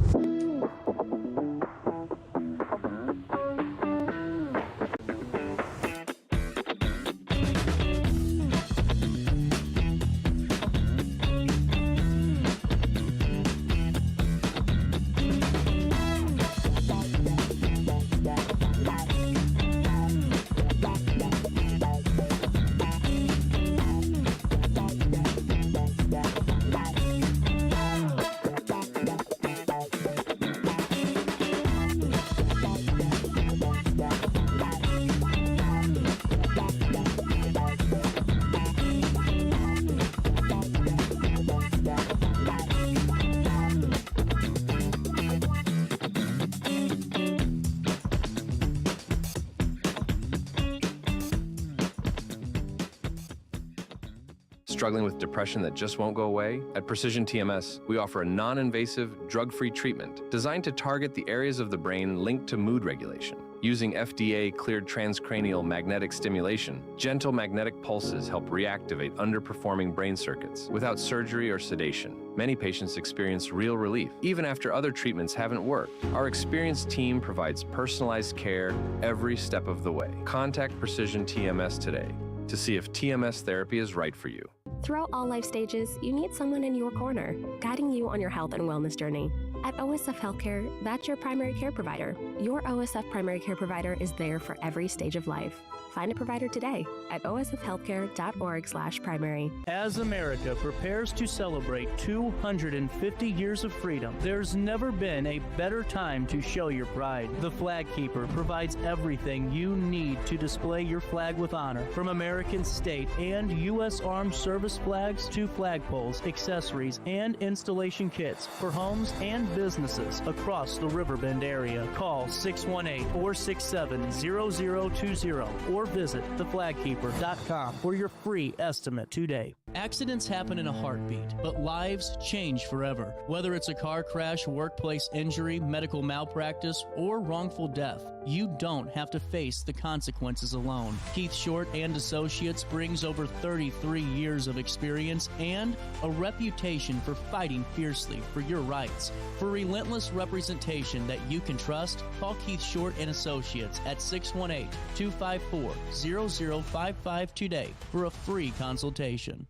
Struggling with depression that just won't go away? At Precision TMS, we offer a non-invasive, drug-free treatment designed to target the areas of the brain linked to mood regulation. Using FDA-cleared transcranial magnetic stimulation, gentle magnetic pulses help reactivate underperforming brain circuits without surgery or sedation. Many patients experience real relief, even after other treatments haven't worked. Our experienced team provides personalized care every step of the way. Contact Precision TMS today to see if TMS therapy is right for you. Throughout all life stages, you need someone in your corner, guiding you on your health and wellness journey. At OSF Healthcare, that's your primary care provider. Your OSF primary care provider is there for every stage of life. Find a provider today at osfhealthcare.org/primary. As America prepares to celebrate 250 years of freedom, there's never been a better time to show your pride. The Flag Keeper provides everything you need to display your flag with honor, from American state and U.S. Armed Service flags to flagpoles, accessories, and installation kits for homes and businesses across the Riverbend area. Call 618-467-0020 or visit theflagkeeper.com for your free estimate today. Accidents happen in a heartbeat, but lives change forever. Whether it's a car crash, workplace injury, medical malpractice, or wrongful death, you don't have to face the consequences alone. Keith Short and Associates brings over 33 years of experience and a reputation for fighting fiercely for your rights. For relentless representation that you can trust, call Keith Short and Associates at 618-254-0055 today for a free consultation.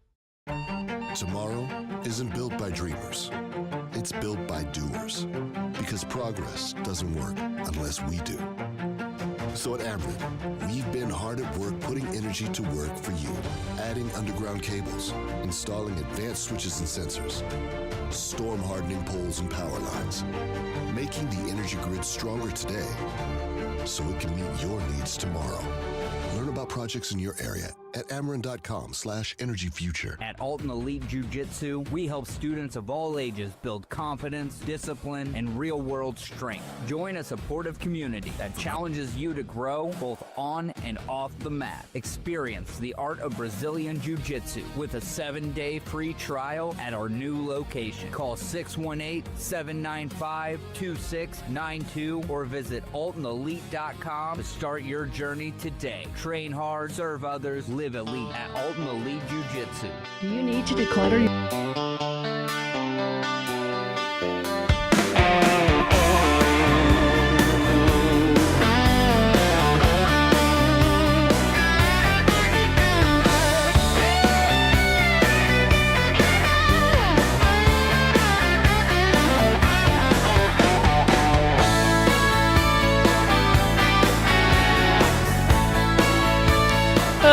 Tomorrow isn't built by dreamers. It's built by doers. Because progress doesn't work unless we do. So at Ameren, we've been hard at work putting energy to work for you. Adding underground cables, installing advanced switches and sensors, storm hardening poles and power lines, making the energy grid stronger today so it can meet your needs tomorrow. Learn about projects in your area at Ameren.com/energyfuture. At Alton Elite Jiu-Jitsu, we help students of all ages build confidence, discipline, and real-world strength. Join a supportive community that challenges you to grow both on and off the mat. Experience the art of Brazilian Jiu-Jitsu with a 7-day free trial at our new location. Call 618-795-2692 or visit altonelite.com to start your journey today. Train hard, serve others, live elite at Alton Elite Jiu-Jitsu. Do you need to declutter your...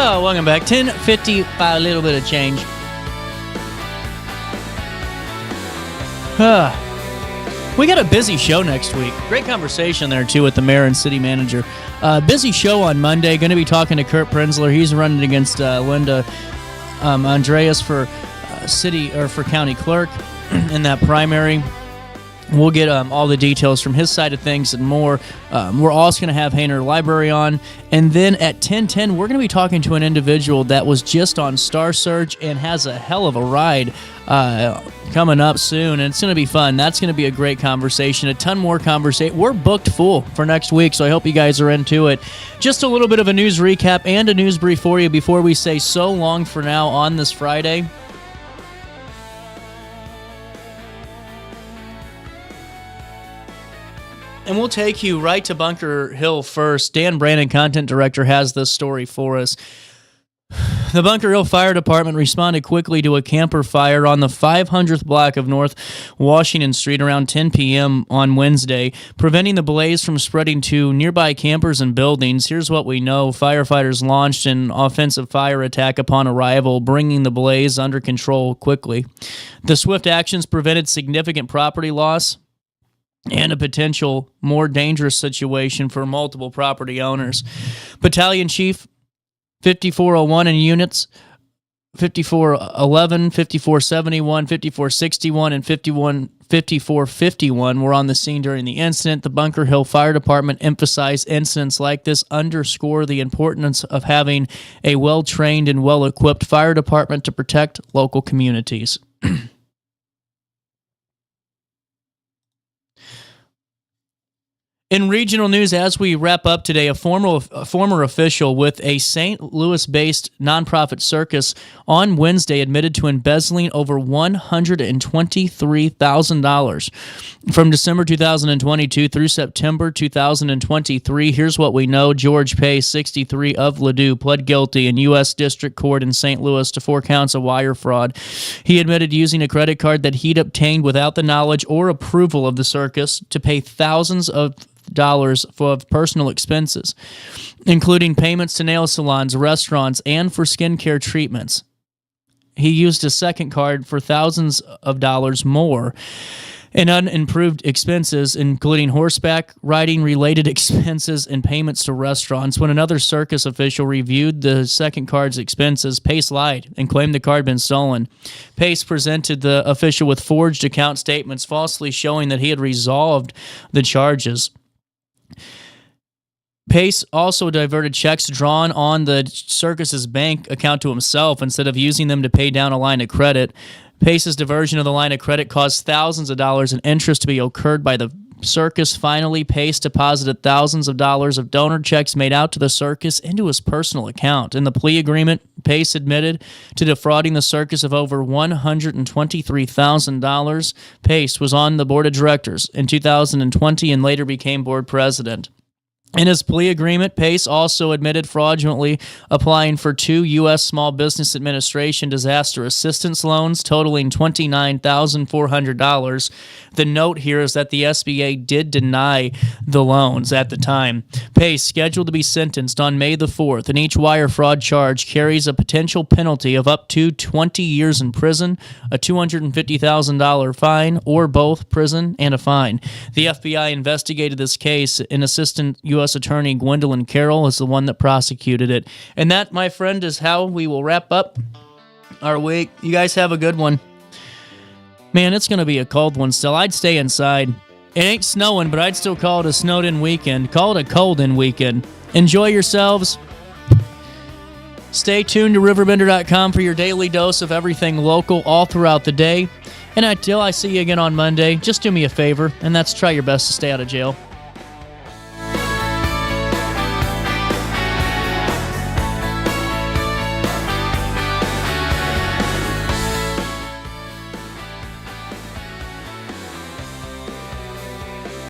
Oh, welcome back. 10:50 by a little bit of change. We got a busy show next week. Great conversation there, too, with the mayor and city manager. Busy show on Monday. Going to be talking to Kurt Prenzler. He's running against Linda Andreas for city or for county clerk in that primary. We'll get all the details from his side of things and more. We're also going to have Hainer Library on. And then at 10:10, we're going to be talking to an individual that was just on Star Surge and has a hell of a ride coming up soon. And it's going to be fun. That's going to be a great conversation. A ton more conversation. We're booked full for next week, so I hope you guys are into it. Just a little bit of a news recap and a news brief for you before we say so long for now on this Friday. And we'll take you right to Bunker Hill first. Dan Brandon, content director, has this story for us. The Bunker Hill Fire Department responded quickly to a camper fire on the 500th block of North Washington Street around 10 p.m. on Wednesday, preventing the blaze from spreading to nearby campers and buildings. Here's what we know. Firefighters launched an offensive fire attack upon arrival, bringing the blaze under control quickly. The swift actions prevented significant property loss and a potential more dangerous situation for multiple property owners. Battalion Chief 5401 and units 5411, 5471, 5461, and 5451 were on the scene during the incident. The Bunker Hill Fire Department emphasized incidents like this underscore the importance of having a well-trained and well-equipped fire department to protect local communities. In regional news, as we wrap up today, a former official with a St. Louis-based nonprofit circus on Wednesday admitted to embezzling over $123,000 from December 2022 through September 2023. Here's what we know. George Pace, 63, of Ladue, pled guilty in U.S. District Court in St. Louis to 4 counts of wire fraud. He admitted using a credit card that he'd obtained without the knowledge or approval of the circus to pay thousands of dollars for personal expenses, including payments to nail salons, restaurants, and for skincare treatments. He used a second card for thousands of dollars more in unimproved expenses, including horseback riding related expenses and payments to restaurants. When another circus official reviewed the second card's expenses, Pace lied and claimed the card had been stolen. Pace presented the official with forged account statements, falsely showing that he had resolved the charges. Pace also diverted checks drawn on the circus's bank account to himself instead of using them to pay down a line of credit. Pace's diversion of the line of credit caused thousands of dollars in interest to be incurred by the circus. Finally, Pace deposited thousands of dollars of donor checks made out to the circus into his personal account. In the plea agreement, Pace admitted to defrauding the circus of over $123,000. Pace was on the board of directors in 2020 and later became board president. In his plea agreement, Pace also admitted fraudulently applying for 2 U.S. Small Business Administration disaster assistance loans totaling $29,400. The note here is that the SBA did deny the loans at the time. Pace, scheduled to be sentenced on May the 4th, and each wire fraud charge carries a potential penalty of up to 20 years in prison, a $250,000 fine, or both prison and a fine. The FBI investigated this case, and Assistant U.S. Attorney Gwendolyn Carroll is the one that prosecuted it. And that, my friend, is how we will wrap up our week. You guys have a good one. Man, it's going to be a cold one still. I'd stay inside. It ain't snowing, but I'd still call it a snowed-in weekend. Call it a cold-in weekend. Enjoy yourselves. Stay tuned to RiverBender.com for your daily dose of everything local all throughout the day. And until I see you again on Monday, just do me a favor, and that's try your best to stay out of jail.